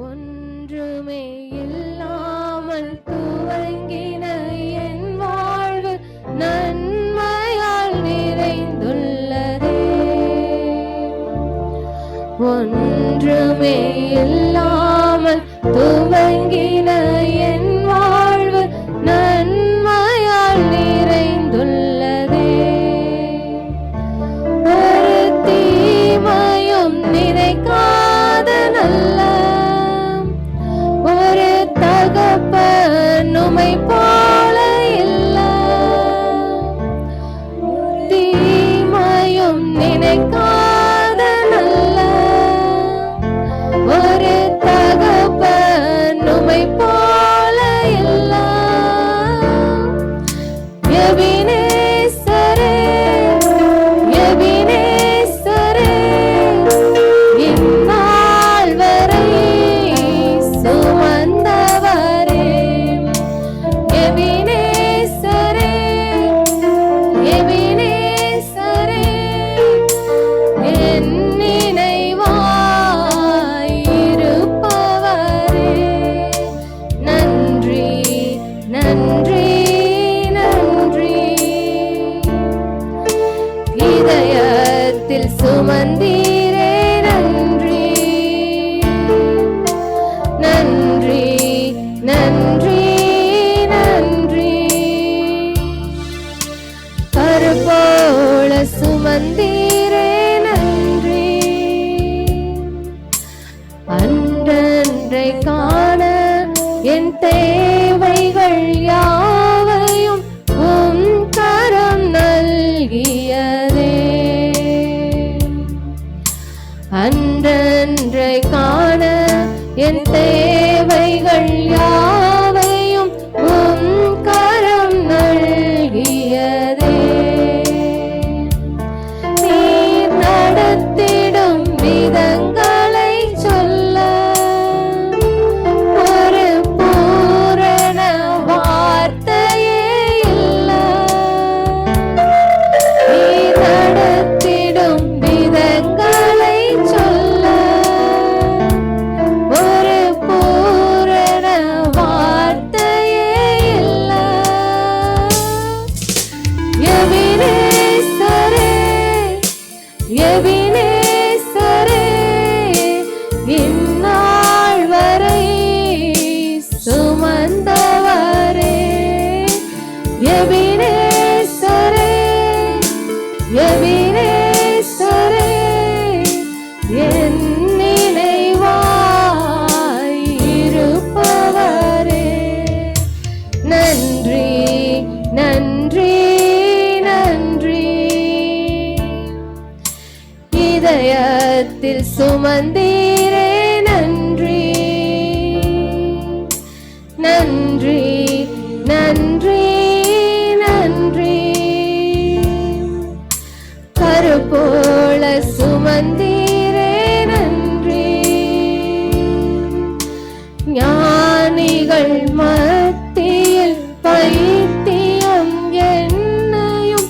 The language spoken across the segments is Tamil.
ஒன்றுமே இல்லாமல் துவங்கின என் வாழ்வு நன்மையால் நிறைந்துள்ளதே. ஒன்றுமே இல்லாமல் துவங்கின என் வாழ்வு நன்மையால் நிறைந்துள்ளதே. ஒரு தீமையும் நினைக்காத நல்ல ஒரு தகப்பன் உம்மை போல இல்ல. தீமையும் நினைக்காத நல்ல ஒரு தகப்பன் உம்மை போல இல்ல. எபினேசரே, எபினேசரே, இந்நாள் வரை சுமந்தவரே. எபினேசரே, எபினேசரே, என் நினைவாய் இருப்பவரே. நன்றி, நன்றி, நன்றி. இதயத்தில் சுமந்தீரே நன்றி. நன்றி, நன்றி, நன்றி. கருப்போல சுமந்தீரே நன்றி. அன்றன்றை காண என் தேவைகள் யாவையும் உம் கரம் நல்கியதே. அன்றன்றை காண என் தேவைகள் யாவையும் உம் கரம் நல்கியதே. நீர் நடத்திடும் விதங்களை சொல்ல ஒரு பூரண வார்த்தையே இல்ல. நீர் நடத்திடும் விதங்களை சொல்ல ஒரு பூரண வார்த்தையே இல்ல. எபினேசரே, எபினேசரே, இந்நாள் வரை சுமந்தவரே. எபினேசரே, எபினேசரே, என் நினைவாய் இருப்பவரே. நன்றி, நன்றி, நன்றி. இதயத்தில் சுமந்தீரே நன்றி. நன்றி, நன்றி, நன்றி. கருப்போல சுமந்தீரே நன்றி. ஞானிகள் மத்தியில் பைத்தியம் என்னையும்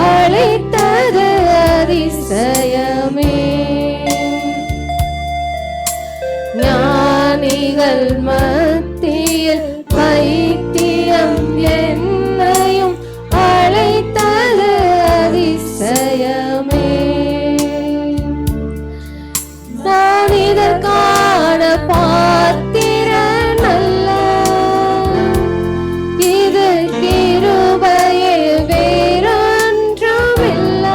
அழைத்தது அதிசயமே. ஞானிகள் மத்தியில் பைத்தியம் என்னையும் அழைத்தது அதிசயமே. நான் இதற்கான பாத்திரன் அல்ல. இது கிருபையே வேறொன்றுமில்ல.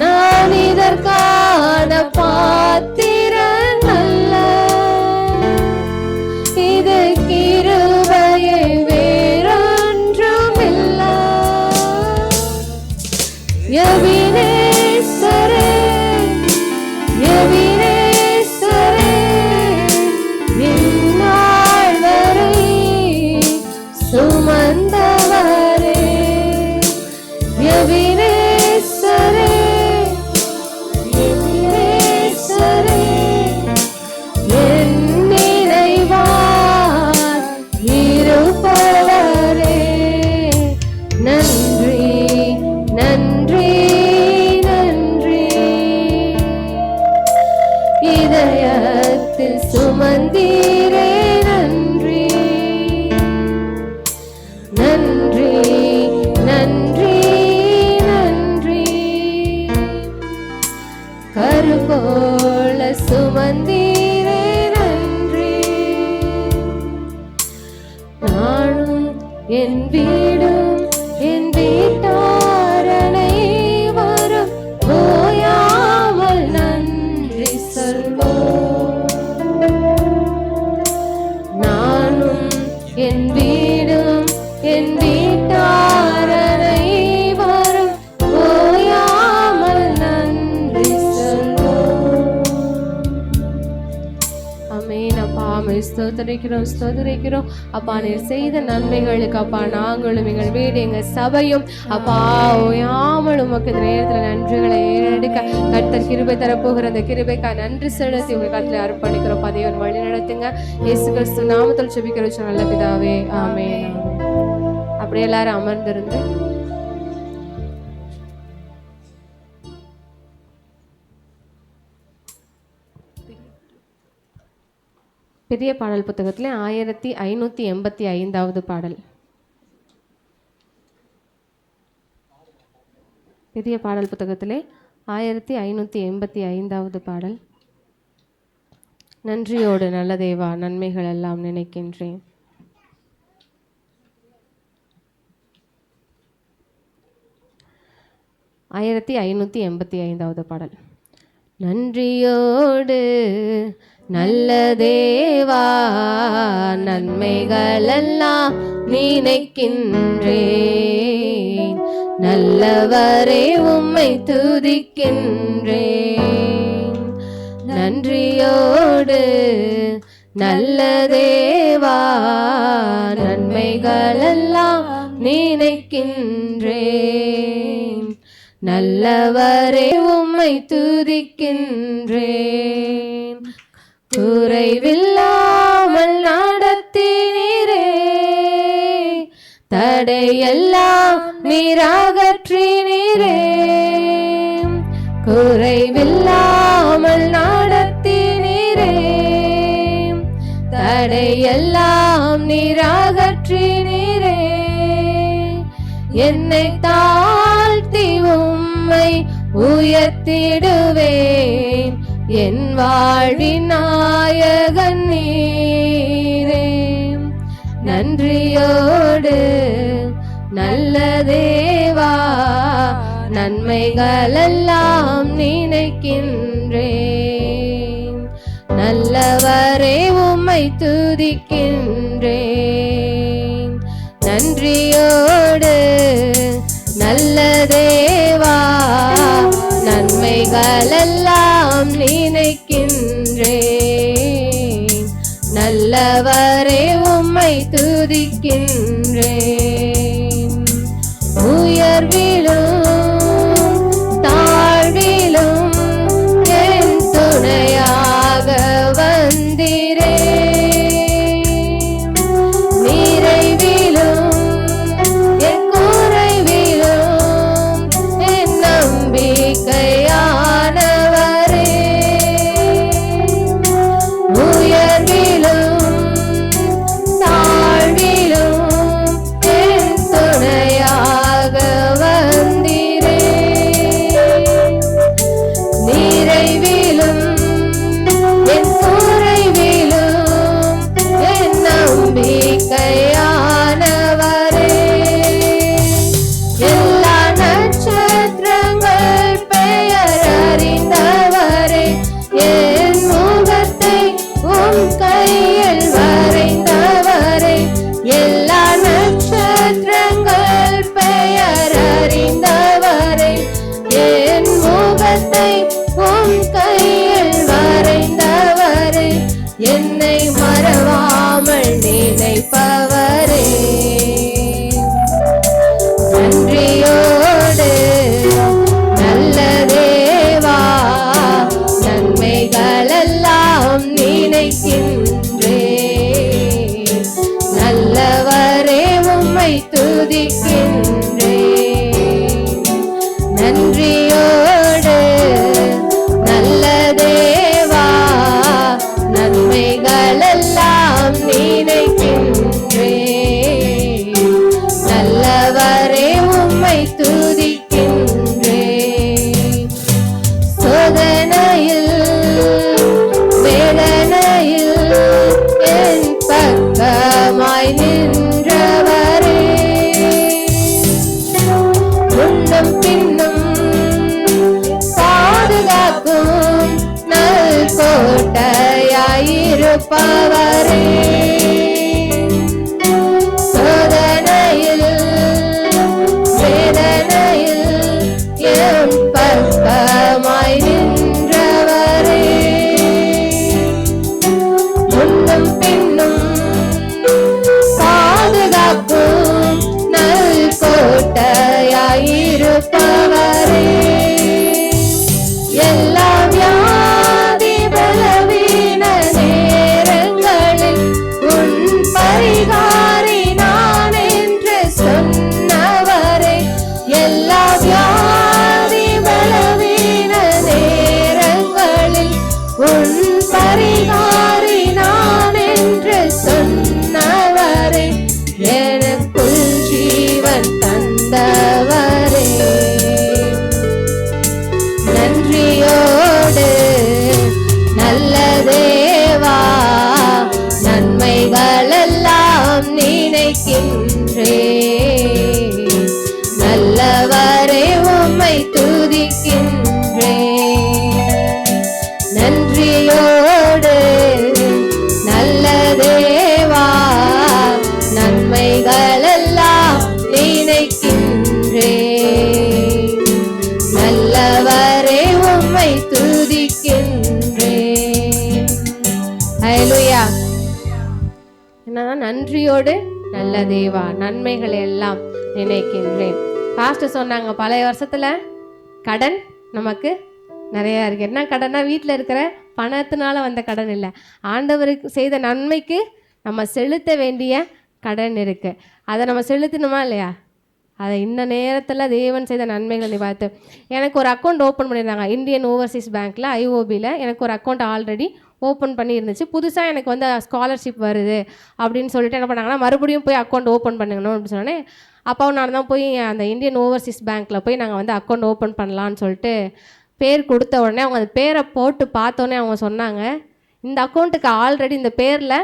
நான் இதற்கான பாத்திரன் அல்ல. இது கிருபையே வேறொன்றுமில்ல. எபினேசரே, எபினேசரே, சுமந்தீரே நன்றி நன்றி நன்றி நன்றி. கருபோல சுமந்தீரே நன்றி. நானும் என் வீடும் என் வீட்டாரனை வரும் ஓயாமல் நன்றி சொல்வோம். நானும் என் வீடும் என் வீட்டாரனை வரும் ஓயாமல் நன்றி சொல்வோம். ஆமென். அப்பா ஸ்தோத்திரிக்கிறோம் ஸ்தோத்திரிக்கிறோம் அப்பா. நீர் செய்த நன்மைகளுக்கு அப்பா நாங்களும் எங்கள் வீடு எங்கள் சபையும் அப்பா ஓயாமல் உமக்கு இந்த நேரத்தில் நன்றிகளை ஏறெடுக்க கர்த்தர் கிருபை தரப்போகிற அந்த கிருபைக்கா நன்றி செலுத்தி உங்கள் காலத்தில் அர்ப்பணிக்கிறோம். பதையவன் வழி நடத்துங்க. இயேசு கிறிஸ்து நாமத்தில் ஜெபிக்கிறோம் நல்ல பிதாவே, ஆமென். அப்படியே எல்லாரும் அமர்ந்திருந்து பெரிய பாடல் புத்தகத்தில் 1585வது பாடல். பெரிய பாடல் புத்தகத்திலே 1585வது பாடல். நன்றியோடு நல்ல தேவா நன்மைகள் எல்லாம் நினைக்கின்றேன். 1585வது பாடல். நன்றியோடு நல்ல தேவா நன்மைகளெல்லாம் நினைக்கின்றேன். நல்லவரே உம்மை துதிக்கின்றேன். நன்றியோடு நல்ல தேவா நன்மைகளெல்லாம் நினைக்கின்றேன். நல்லவரே உம்மை துதிக்கின்றேன். குறைவில்லாமல் நடத்தினீரே தடையெல்லாம் நீராகற்றினீரே. குறைவில்லாமல் நடத்தினீரே தடையெல்லாம் நீராகற்றினீரே. என்னை தாழ்த்தி உம்மை உயர்த்திடுவேன். என் வாழ்வின் நாயகன் நீரே. நன்றியோடு நல்ல தேவா நன்மைகளெல்லாம் நினைக்கின்றேன். நல்லவரே உம்மை துதிக்கின்றேன். நன்றியோடு நல்ல தேவா நன்மைகளெல்லாம் நினைக்கின்றேன். நல்லவரே உம்மை துதிக்கின்றேன். உயர்விலும் தாழ்விலும் என் துணையாக வந்திரே. நிறைவிலும் என் குறைவிலும் என் நம்பிக்கையானவரே. உயர்விலும் தாழ்விலும் என் துணையாக வந்திரே. நிறைவிலும் என் குறைவிலும் என் நம்பிக்கையானவரே. எல்லா நட்சத்திரங்கள் பெயர் அறிந்தவரே. என் முகத்தை உம் கையில் வரைந்தவரே. எல்லா நட்சத்திரங்கள் பெயர் அறிந்தவரே. என் முகத்தை உம் கையில் வரைந்தவரே. என்னை மறவாமல் நினைப்பவரே. நன்றியோடு நல்ல தேவா நன்மைகளெல்லாம் நினைக்கின்றேன். நல்லவரே உம்மை துதிக்கின்றேன். நன்றியோடு நல்ல இருப்பவரே, சோதனையில் வேதனையில் என் பக்கமாய் நின்றவரே, முன்னும் பின்னும் பாதுகாக்கும் நல் கோட்டையாயிருப்பவரே, எல்லா வியாதி பலவீன நேரங்களில் உன் பரிகாரி நான் என்று சொன்னவரே, எல்லா வியாதி பலவீன நேரங்களில் உன் பரிகாரி நான் என்று சொன்னவரே, எனக்குள் ஜீவன் தந்தவரே, நன்றியோடு நல்ல தேவா நன்மைகளெல்லாம் நினைக்கின்றே, நல்லவரே உம்மை துதிக்கின்றே, நன்றியோடு நல்ல தேவா நன்மைகளெல்லாம் நினைக்கின்றே, நல்லவரே உம்மை துதிக்கின்றே. ஹல்லேலூயா. என்னன்னா நன்றியோடு நல்ல தேவா நன்மைகளை எல்லாம் நினைக்கின்றேன். பாஸ்டர் சொன்னாங்க பழைய வருஷத்துல கடன் நமக்கு நிறையா இருக்கு. என்ன கடன்னா வீட்டில் இருக்கிற பணத்தினால வந்த கடன் இல்லை, ஆண்டவருக்கு செய்த நன்மைக்கு நம்ம செலுத்த வேண்டிய கடன் இருக்கு. அதை நம்ம செலுத்தணுமா இல்லையா? அதை இந்த நேரத்தில் தேவன் செய்த நன்மைகளை பார்த்து எனக்கு ஒரு அக்கௌண்ட் ஓப்பன் பண்ணியிருந்தாங்க இந்தியன் ஓவர்சீஸ் பேங்க்கில் ஐஓபியில். எனக்கு ஒரு அக்கௌண்ட் ஆல்ரெடி ஓப்பன் பண்ணி இருந்துச்சு. புதுசாக எனக்கு வந்து ஸ்காலர்ஷிப் வருது அப்படின்னு சொல்லிட்டு என்ன பண்ணாங்கன்னா மறுபடியும் போய் அக்கௌண்ட் ஓப்பன் பண்ணணும் அப்படின்னு சொன்னேன். அப்பாவும் நான் தான் போய் அந்த இந்தியன் ஓவர்சீஸ் பேங்க்கில் போய் நாங்கள் வந்து அக்கௌண்ட் ஓப்பன் பண்ணலான்னு சொல்லிட்டு பேர் கொடுத்த உடனே அவங்க அந்த பேரை போட்டு பார்த்தோன்னே அவங்க சொன்னாங்க, இந்த அக்கௌண்ட்டுக்கு ஆல்ரெடி இந்த பேரில்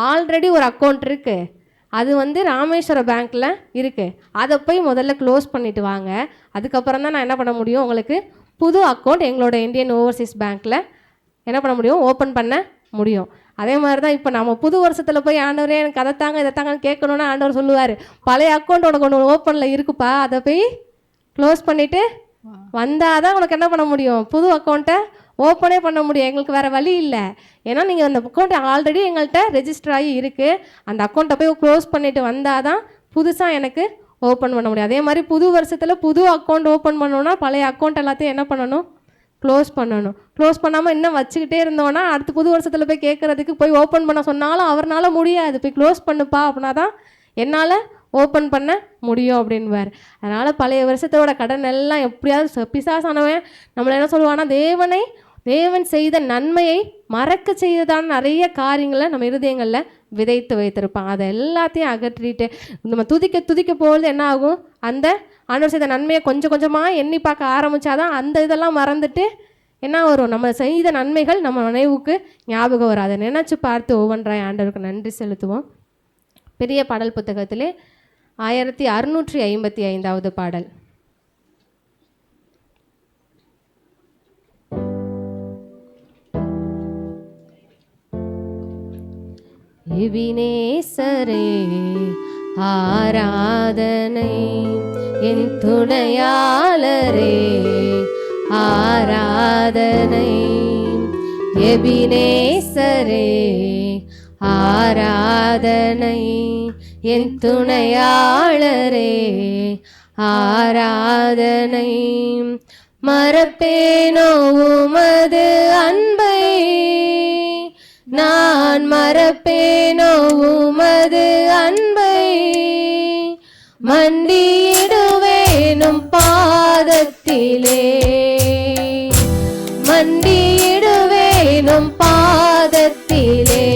ஆல்ரெடி ஒரு அக்கௌண்ட் இருக்குது, அது வந்து ராமேஸ்வர பேங்க்கில் இருக்குது, அதை போய் முதல்ல க்ளோஸ் பண்ணிவிட்டு வாங்க, அதுக்கப்புறம் தான் நான் என்ன பண்ண முடியும் உங்களுக்கு புது அக்கௌண்ட் எங்களோட இந்தியன் ஓவர்சீஸ் பேங்க்கில் என்ன பண்ண முடியும் ஓப்பன் பண்ண முடியும். அதே மாதிரி தான் இப்போ நம்ம புது வருஷத்தில் போய் ஆண்டவரே எனக்கு அதை தாங்க இதை தாங்கன்னு கேட்கணுன்னா ஆண்டவர் சொல்லுவார், பழைய அக்கௌண்ட் உனக்கு ஒன்று ஓப்பனில் இருக்குப்பா, அதை போய் க்ளோஸ் பண்ணிவிட்டு வந்தால் தான் உனக்கு என்ன பண்ண முடியும் புது அக்கௌண்ட்டை ஓப்பனே பண்ண முடியும். எங்களுக்கு வேறு வழி இல்லை. ஏன்னா நீங்கள் அந்த அக்கௌண்ட் ஆல்ரெடி எங்கள்கிட்ட ரெஜிஸ்டர் ஆகி இருக்குது, அந்த அக்கௌண்ட்டை போய் க்ளோஸ் பண்ணிவிட்டு வந்தால் தான் புதுசாக எனக்கு ஓப்பன் பண்ண முடியும். அதே மாதிரி புது வருஷத்தில் புது அக்கௌண்ட் ஓப்பன் பண்ணணுன்னா பழைய அக்கௌண்ட் எல்லாத்தையும் என்ன பண்ணணும் க்ளோஸ் பண்ணணும். க்ளோஸ் பண்ணாமல் இன்னும் வச்சுக்கிட்டே இருந்தோன்னா அடுத்து புது வருஷத்தில் போய் கேட்குறதுக்கு போய் ஓப்பன் பண்ண சொன்னாலும் அவரால் முடியாது, போய் க்ளோஸ் பண்ணுப்பா அப்படின்னா தான் என்னால் ஓப்பன் பண்ண முடியும் அப்படின்வார். அதனால் பழைய வருஷத்தோட கடன் எல்லாம் எப்படியாவது பிசாசானவன் நம்மளை என்ன சொல்லுவான்னா தேவன் செய்த நன்மையை மறக்க செய்ததான நிறைய காரியங்களை நம்ம இருதயங்களில் விதைத்து வைத்திருப்பான். அதை எல்லாத்தையும் அகற்றிட்டு நம்ம துதிக்க போகிறது என்ன ஆகும், அந்த ஆண்டவர் செய்த நன்மையை கொஞ்சம் கொஞ்சமாக எண்ணி பார்க்க ஆரம்பித்தாதான் அந்த இதெல்லாம் மறந்துட்டு என்ன வரும், நம்ம செய்த நன்மைகள் நம்ம நினைவுக்கு ஞாபகம் வரும். அதை நினச்சி பார்த்து ஒவ்வொன்றாய் ஆண்டவருக்கு நன்றி செலுத்துவோம். பெரிய பாடல் புத்தகத்திலே 1655 பாடல். எபினேசரே ஆராதனை, என் துணையாளரே ஆராதனை, எபினேசரே ஆராதனை, என் துணையாளரே ஆராதனை, மறப்பேனோ உமது அன்பை, நான் மறப்பேனோ உமது அன்பை, மண்டியிடுவேனும் பாதத்திலே, மண்டியிடுவேனும் பாதத்திலே,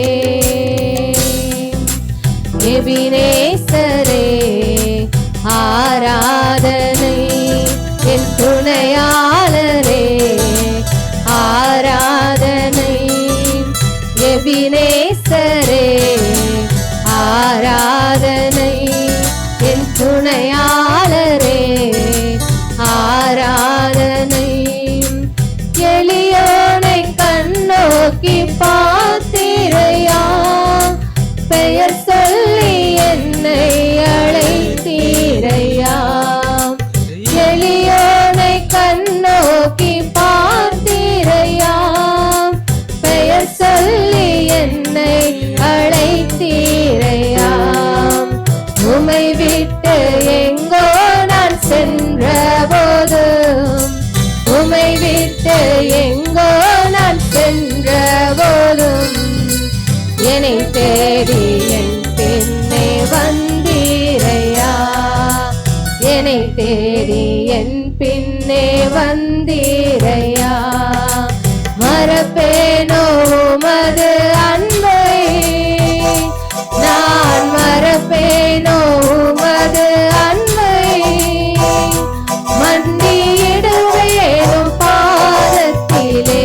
எபினேசரே ஆராதனை, என் துணையாளரே ஆராதனை, எபினேசரே ஆராதனை, என் துணையாளரே ஆராதனை, எளியோனை கண்ணோக்கி பார்த்தீரையா, பெயர் சொல்லி என்னை அழைத்தீரையா. எளியோனை கண்ணோக்கி பார்த்தீரையா. பெயர் சொல்லி என்னை அழைத்தீரையா. உமை விட்டு எங்கோ நான் சென்ற போதும், உமை விட்டு எங்கோ நான் சென்ற போதும், என்னை தேடி என் பின்னே வந்தீரையா. என்னை தேடி என் பின்னே வந்தீரையா. மறப்பேனோ உமது அன்பை, நான் மறப்பேனோ உமது அன்பை. மண்டியிடுவேனும் பாதத்திலே,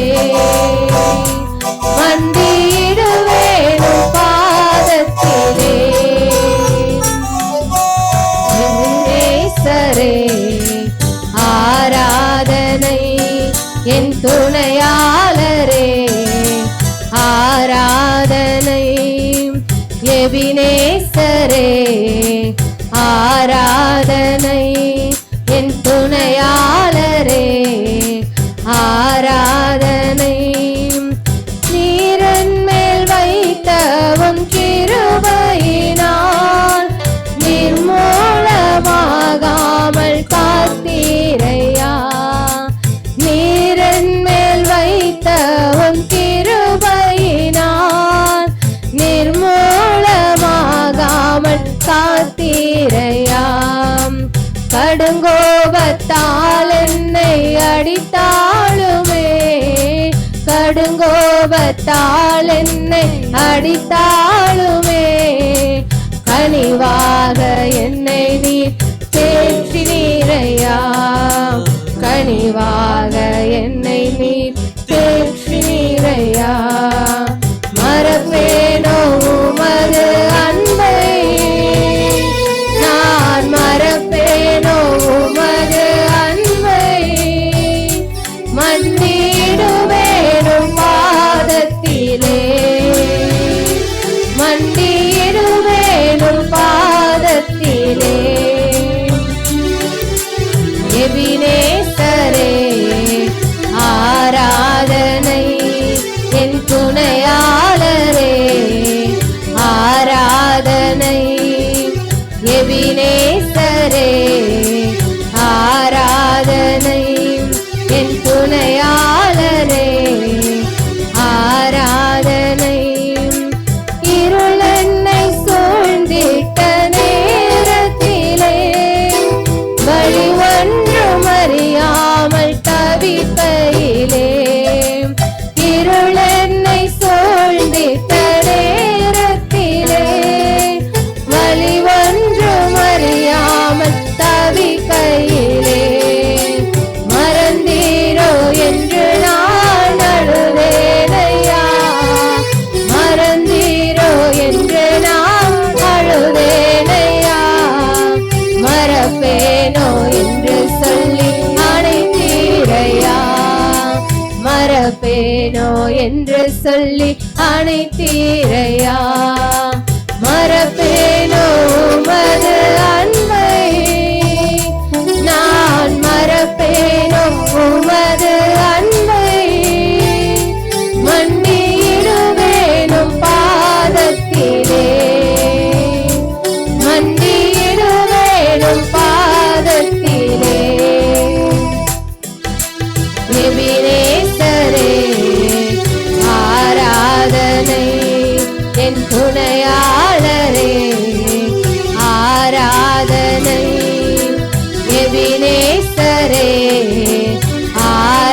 மண்டியிடுவேனும் பாதத்திலே. நேசரே ஆராதனை, என் துணையாளரே ஆராதனை. எபினேசரே ஆராதனை, என் துணையாளரே ஆராதனை. நீரன் மேல் வைத்தவும் கிருபையினால் நிர்மூலமாகாமல் காத்தீரையா. நீரன் மேல் வைத்தவும் கிருபையினால் நிர்மூலமாகாமல் காத்தீரையாம். கடுங்கோபத்தால் என்னை அடித்தாளுமே, கடுங்கோபத்தால் என்னை அடித்தாளுமே, கனிவாக என்னை நீர் தேற்றினீரையா. கனிவாக என்னை நீர் தேற்றினீரையா. மறப்பேனோ உமது அன்பை, நான் மறப்பேனோ உமது அன்பை. மண்டியிடுவேனும் பாதத்திலே, மண்டியிடுவேனும் பாதத்திலே. எபினேசரே ஆராதனை, என் துணையாளரே ஆராதனை. எபினேசரே ஆராதனை, என் துணையாளரே ஆராதனை. இருள் என்னை சூழ்ந்திட்ட நேரத்திலே, வழி ஒன்றும் அறியாமல் தவிக்கையிலே, இருள் என்னை சூழ்ந்திட்ட நேரத்திலே, வழி ஒன்றும் அறியாமல் தவிக்கையிலே, மறந்தீரோ என்று நான் அழுதேனையா. மறந்தீரோ என்று நான் அழுதேனையா. மறப்பேனோ என்று சொல்லி அணைத்தீரையா. மறப்பேனோ என்று சொல்லி அணைத்தீரையா. மறப்பேனோ உமது அன்பை, நான் மறப்பேனோ உமது அன்பை. மண்டியிடுவேனும் பாதத்திலே, மண்டியிடுவேனும் பாதத்திலே. எபினேசரே ஆராதனை, என் துணையாளரே ஆராதனை. எபினேசரே ஆராதனை,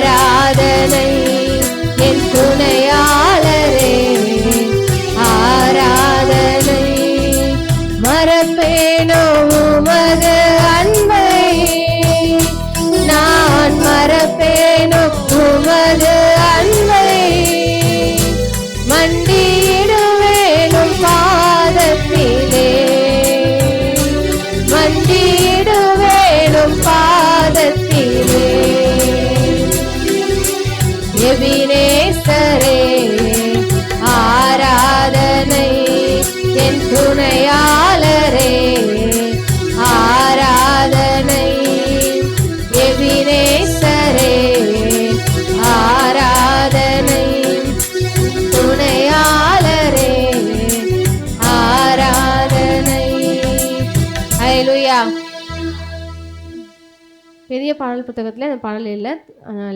பெரிய பாடல் புத்தகத்தில் அந்த பாடல் இல்லை,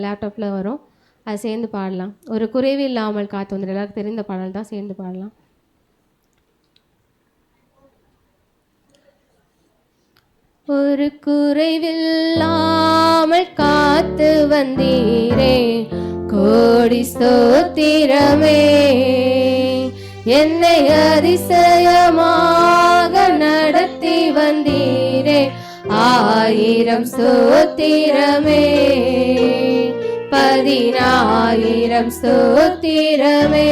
லேப்டாப்பில் வரும். அது சேர்ந்து பாடலாம். ஒரு குறைவு இல்லாமல் காத்து வந்து எல்லாருக்கும் தெரிந்த பாடல் தான், சேர்ந்து பாடலாம். ஒரு குறைவில்லாமல் காத்து வந்தீரே, கோடி ஸ்தோத்திரமே. என்னை அதிசயமாக நடத்தி வந்தீரே, 1000 ஸ்தோத்திரமே. 10,000 ஸ்தோத்திரமே.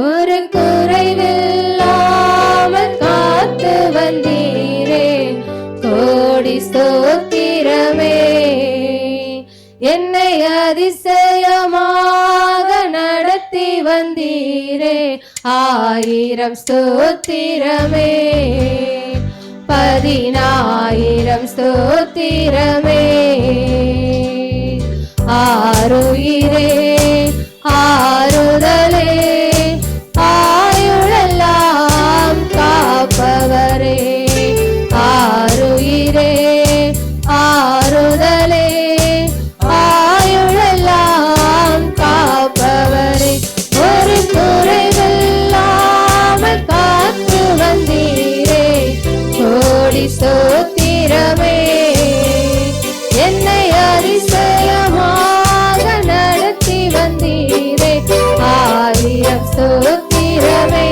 ஒரு குறைவில்லாமல் காத்து வந்தீரே, கோடி ஸ்தோத்திரமே. என்னை அதிசயமாக நடத்தி வந்தீரே, 1000 ஸ்தோத்திரமே. 10,000 ஸ்தோத்திரமே. ஆருயிரே ஆறுதலே, ஆயுளெல்லாம் காப்பவரே. ஆருயிரே ஆறுதலே, ஆயுளெல்லாம் காப்பவரே. ஒரு குறைவில்லாமல் காத்து வந்தீரே, கோடி ஸ்தோத்திரமே. என்னை அதிசயமாக நடத்தி வந்தீரே, 1000 ஸ்தோத்திரமே.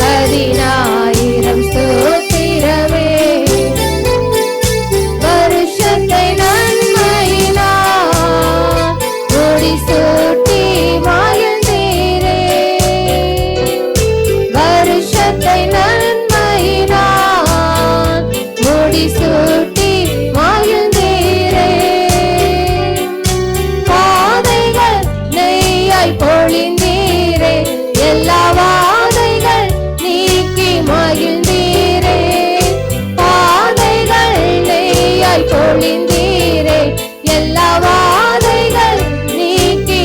10,000 ஸ்தோத்திரமே. வருஷத்தை நன்மையினால் முடிசூட்டி மகிழ்ந்தீரே. வருஷத்தை நன்மையினால் முடிசூட்டி மகிழ்ந்தீரே. பாதைகள் நெய்யாய் பொழிந்தீரே, எல்லா வாதைகள் நீக்கி மகிழ்ந்தீரே. பாதைகள் நெய்யாய் பொழிந்தீரே, எல்லா வாதைகள் நீக்கி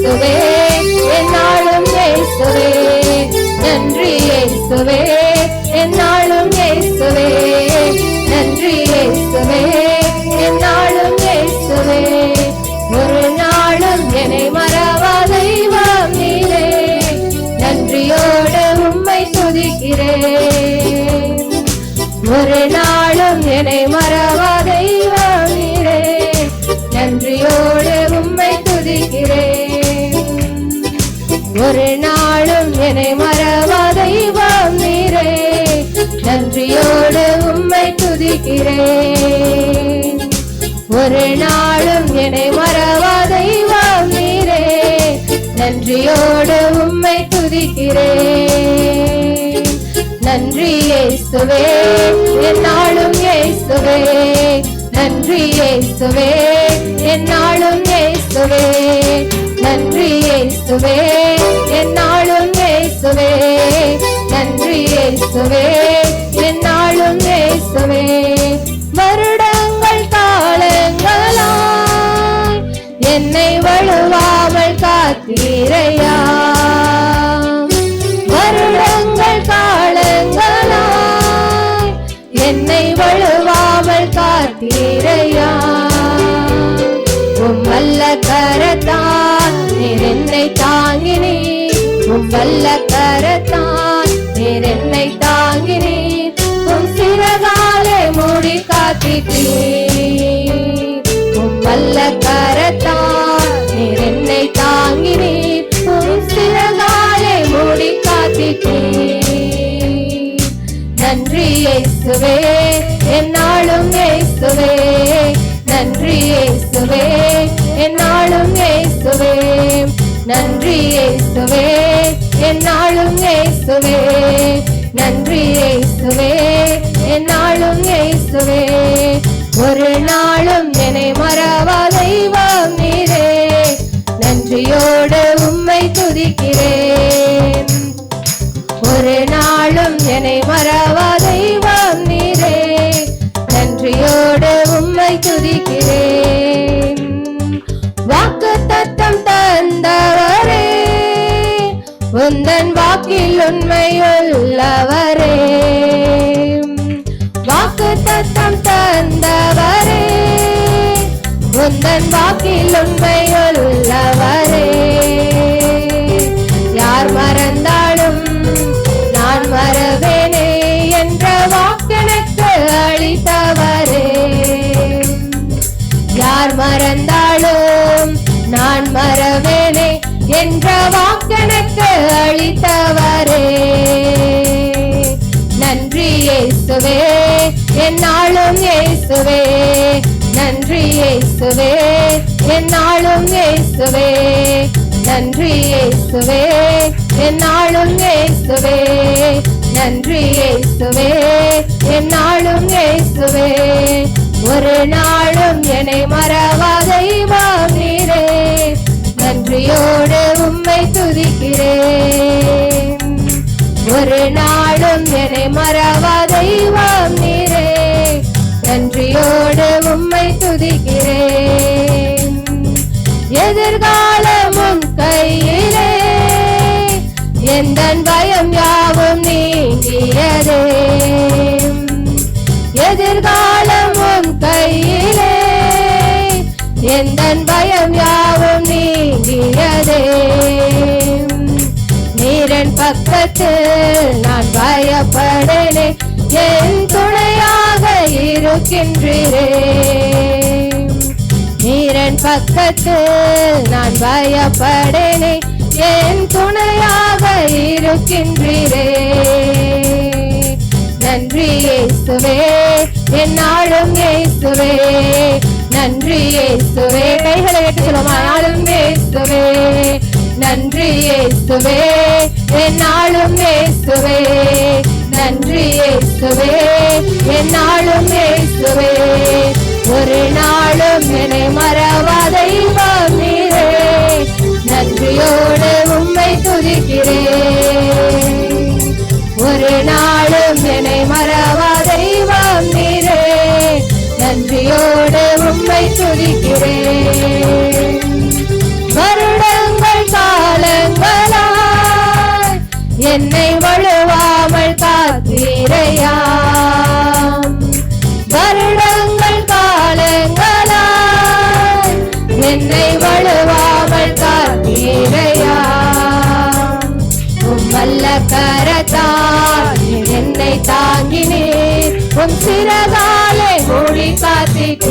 இயேசுவே என்னாலும் இயேசுவே நன்றி இயேசுவே என்னாலும் இயேசுவே நன்றி இயேசுவே என்னாலும் இயேசுவே ஒரு நாளும் என்னை மறவா தெய்வம் நீரே நன்றியோடு உம்மை துதிக்கிறேன் ஒரு நாளும் என்னை மறவா தெய்வம் நீரே நன்றியோடு உம்மை துதிக்கிறேன் ஒரு நாளும் என்னை மறவா தெய்வம் நீரே நன்றியோடு உம்மை துதிக்கிறேன் ஒரு நாளும் என்னை மறவா தெய்வம் நீரே நன்றியோடு உம்மை துதிக்கிறேன் நன்றி இயேசுவே என்னாலும் இயேசுவே நன்றி இயேசுவே என்னாலும் இயேசுவே நன்றி இயேசுவே என்னாலும் இயேசுவே நன்றி இயேசுவே என்னாலும் இயேசுவே வருடங்கள் காலங்களாய் என்னை வழுவாமல் காத்தீரையா வருடங்கள் காலங்களாய் என்னை வழுவாமல் காத்தீரையா உம் வல்ல கரத்தான் நீர் என்னை தாங்கினீர் உம் வல்ல கரத்தான் நீர் என்னை தாங்கினீர் உம் சிறகாலே மூடி காத்தீர் உம் வல்ல கரத்தான் நீர் என்னை தாங்கினீர் உம் சிறகாலே மூடி காத்தீர் நன்றி இயேசுவே என்னாலும் இயேசுவே நன்றி இயேசுவே என்னாலும் இயேசுவே நன்றி இயேசுவே என்னாலும் இயேசுவே நன்றி இயேசுவே என்னாலும் இயேசுவே ஒரு நாளும் என்னை மறவா தெய்வம் நீரே நன்றியோடு உம்மை துதிக்கிறேன் ஒரு நாளும் என்னை மறவா தெய்வம் நீரே நன்றியோடு உம்மை துதிக்கிறேன் வாக்குத்தத்தம் தந்தவரே உந்தன் வாக்கில் உண்மையுள்ளவரே வாக்குத்தத்தம் தந்தவரே உந்தன் வாக்கில் உண்மையுள்ளவரே யார் மறந்தாலும் நான் மறவேனே என்ற வாக்கெனக்கு அளித்தவரே யார் மறந்தாலும் நான் மறவேனே என்ற வாக்கெனக்கு அளித்தவரே நன்றி இயேசுவே என்னாலும் இயேசுவே நன்றி இயேசுவே என்னாலும் இயேசுவே நன்றி இயேசுவே என்னாலும் இயேசுவே நன்றி இயேசுவே என்னாலும் இயேசுவே ஒரு நாளும் என்னை மறவா தெய்வம் நீரே நன்றியோடு உம்மை துதிக்கிறேன் ஒரு நாளும் என்னை மறவா தெய்வம் நீரே நன்றியோடு உம்மை துதிக்கிறேன் எதிர்காலம் உன் கையிலே எந்தன் பயம் யாவும் நீங்கியதே எதிர்காலம் உன் கையிலே எந்தன் பயம் யாவும் நீங்கியதே நீரன் பக்கத்தில் நான் பயப்படனே என் துணையாக இருக்கின்றீரே நீரன் பக்கத்தில் நான் பயப்படனே என் துணையாக இருக்கின்றீரே நன்றி இயேசுவே என்னாலும் இயேசுவே நன்றி இயேசுவே கைகளை வெட்டி சொல்லுமா நாளும் இயேசுவே நன்றி இயேசுவே என்னாலும் இயேசுவே நன்றி இயேசுவே என்னாலும் இயேசுவே ஒரு நாளும் என்னை மறவா தெய்வம் நீரே நன்றியோடு உம்மை துதிக்கிறேன் ஒரு நாளும் என்னை மறவா தெய்வம் நீரே நன்றியோடு உம்மை துதிக்கிறேன் வருடங்கள் என்னை வலுவாமல் காத்தீரையா. வல்ல கரத்தால் என்னை தாங்கினீர், உம் சிறகாலே மூடி காத்தீர்.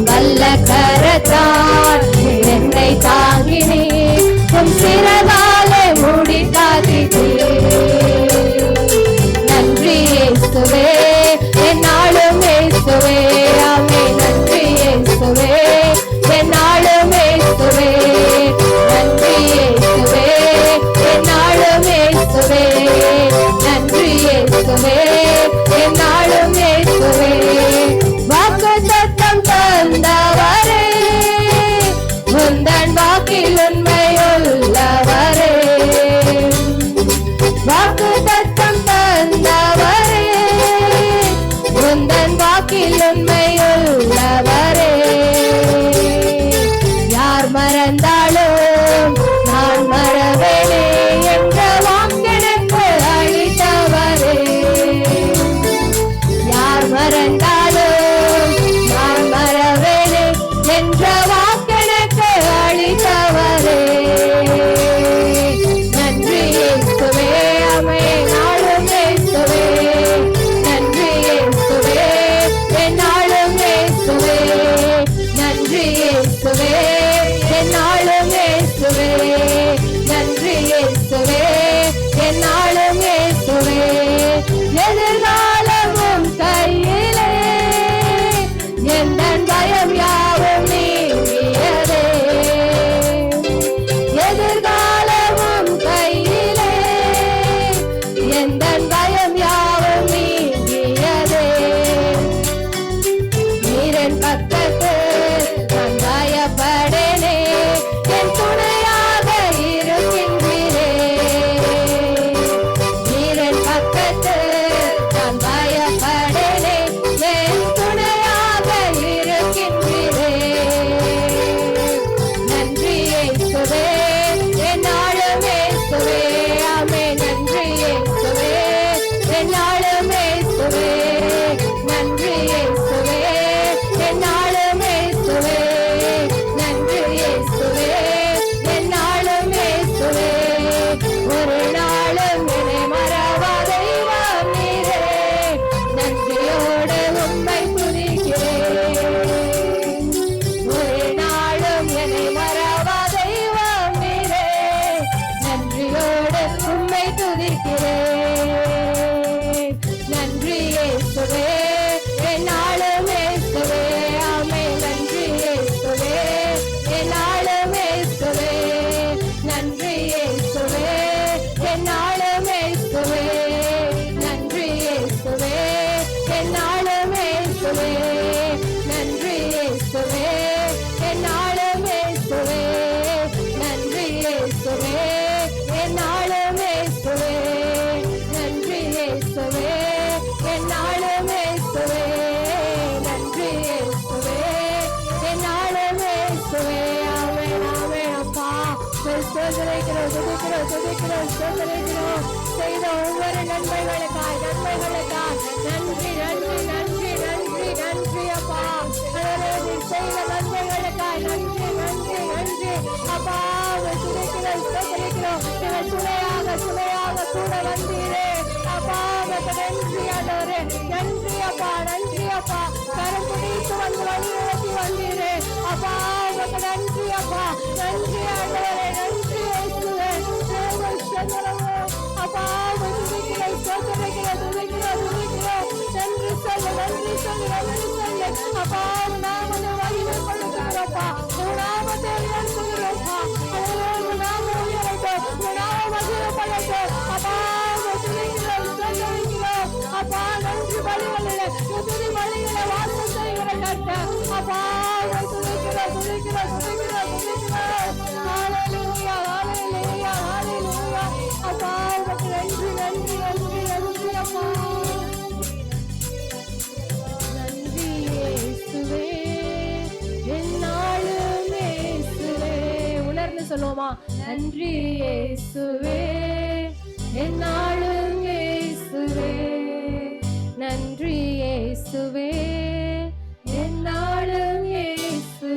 வல்ல கரத்தால் என்னை தாங்கினீர், உம் சிறகாலே மூடி காத்தீர். நன்றி இயேசுவே, என்னாலும் இயேசுவே, ஆமே. நன்றி இயேசுவே, என்னாலும் இயேசுவே. நன்றி இயேசுவே, என்னாலும் இயேசுவே. நன்றி இயேசுவே, என்னாலும் இயேசுவே. வாக்குத்தத்தம் தந்தவரே, உந்தன் வாக்கில் உண்மையுள்ளவரே. வாக்குத்தத்தம் தந்தவரே, உந்தன் வாக்கில் உண்மையுள்ளவரே. யார் மறந்தாலும் நான் மறவேனே என்ற வாக்கெனக்கு அளித்தவரே. யார் மறந்தாலும் நான் மறவேனே என்ற வாக்கெனக்கு அளித்தவரே. நன்றி இயேசுவே, ஆமே. நாளும் இயேசுவே. நன்றி இயேசுவே, என்னாலும் இயேசுவே. நன்றி இயேசுவே, என்னாலும் இயேசுவே. நன்றி இயேசுவே, என்னாலும் இயேசுவே. எதிர்காலமும் கையிலே, எந்தன் பயம் யாவும் நீங்கியதே. எதிர்காலமும் கையிலே, எந்தன் பயம் யாவும் நீங்கியதே. நீரன் பக்கத்து நான் பயப்படேனே, என் துணையாக இருக்கின்றீரே. நீரன் பக்கத்து நான் பயப்படேனே, என் துணையாக இருக்கின்றீரே. நன்றி இயேசுவே, என்னாலும் இயேசுவே, ஆமே. நன்றி இயேசுவே, என்னாலும் இயேசுவே. நன்றி இயேசுவே, என்னாலும் இயேசுவே. நன்றி இயேசுவே, என்னாலும் இயேசுவே. ஒரு நாளும் என்னை மறவா தெய்வம் நீரே, நன்றியோடு உம்மை துதிக்கிறேன். ஒரு நாளும் என்னை மறவா தெய்வம் நீரே, நன்றியோடு உம்மை துதிக்கிறேன். நன்றி இயேசுவே, என்னாலும் இயேசுவே, ஆமே. நன்றி இயேசுவே, என்னாலும் இயேசுவே. நன்றி இயேசுவே, என்னாலும் இயேசுவே. நன்றி இயேசுவே, என்னாலும் இயேசுவே. நன்றி இயேசுவே, என்னாலும் இயேசுவே. நன்றி இயேசுவே, என்னாலும் இயேசுவே. நன்றி இயேசுவே, என்னாலும் இயேசுவே. நன்றி இயேசுவே, என்னாலும் இயேசுவே. ஆமென், ஆமென். அப்பா, ஸ்தோத்திரிக்கிறோம், துதிக்கிறோம், துதிக்கிறோம், ஸ்தோத்திரிக்கிறோம். செய்த ஒவ்வொரு நன்மைகளுக்காய், நன்மைகளுக்காய் நன்றி, நன்றி, நன்றி, நன்றி, நன்றி அப்பா. நீர் செய்த நன்மைகளுக்காய் நன்றி, நன்றி, நன்றி அப்பா. துதிக்கிறோம், ஸ்தோத்திரிக்கிறோம். எங்கள் துணையாக துணையாக கூட வந்தீரே அப்பா. நன்றி ஆண்டவரே, நன்றி அப்பா, நன்றி அப்பா. கரம் பிடித்து வந்து வழி நடத்தி வந்தீரே அப்பா. நன்றி அப்பா, நன்றி ஆண்டவரே, நன்றி இயேசுவே. அப்பா, துதிக்கிறோம், ஸ்தோத்திரிக்கிறோம், துதிக்கிறோம், துதிக்கிறோம். நன்றி சொல்லு, நன்றி சொல்லு, நன்றி சொல்லு அப்பா. நாம வழிபடுகிறோம்ப்பா, நாமத்தை உயர்த்துகிறோம்ப்பா. நாம உயரட்டும், நாம மகிழப்படட்டும் அப்பா. துதிக்கிறோம், ஸ்தோத்திரிக்கிறோம் அப்பா. நன்றி பலிகளிலே துதி பலிகளை வாசம் செய்கிற கட்ட அப்பா. துதிக்கிறோம், துதிக்கிறோம், துதிக்கிறோம், துதிக்கிறோம். ஹல்லேலூயா, ஹல்லேலூயா, ஹல்லேலூயா அப்பா. நன்றி, நன்றி, நன்றி, நன்றி அப்பா. நன்றி இயேசுவே, என்னாலும் இயேசுவே. உணர்ந்து சொல்லுவோமா? நன்றி இயேசுவே, என்னாலும் இயேசுவே. நன்றி இயேசுவே, என்னாலும் இயேசுவே.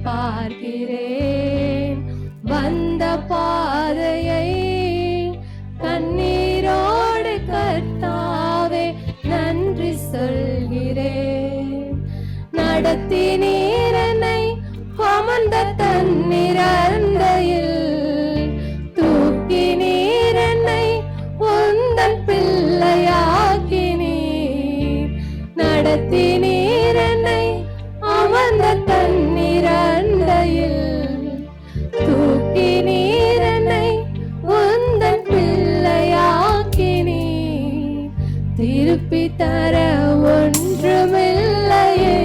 பார்க்கிறேன். வந்த பாதையை கண்ணீரோடு கர்த்தாவே நன்றி சொல்கிறேன். நடத்தினீர் என்னை அமர்ந்த தண்ணீர் அண்டையில், தூக்கினீர் என்னை உந்தன் பிள்ளையாக்கினீர். நடத்தினீர் என்னை அமர்ந்த தண்ணீர் அண்டையில், தூக்கினீர் என்னை உந்தன் பிள்ளையாக்கினீர். திருப்பி தர ஒன்றுமில்லையே,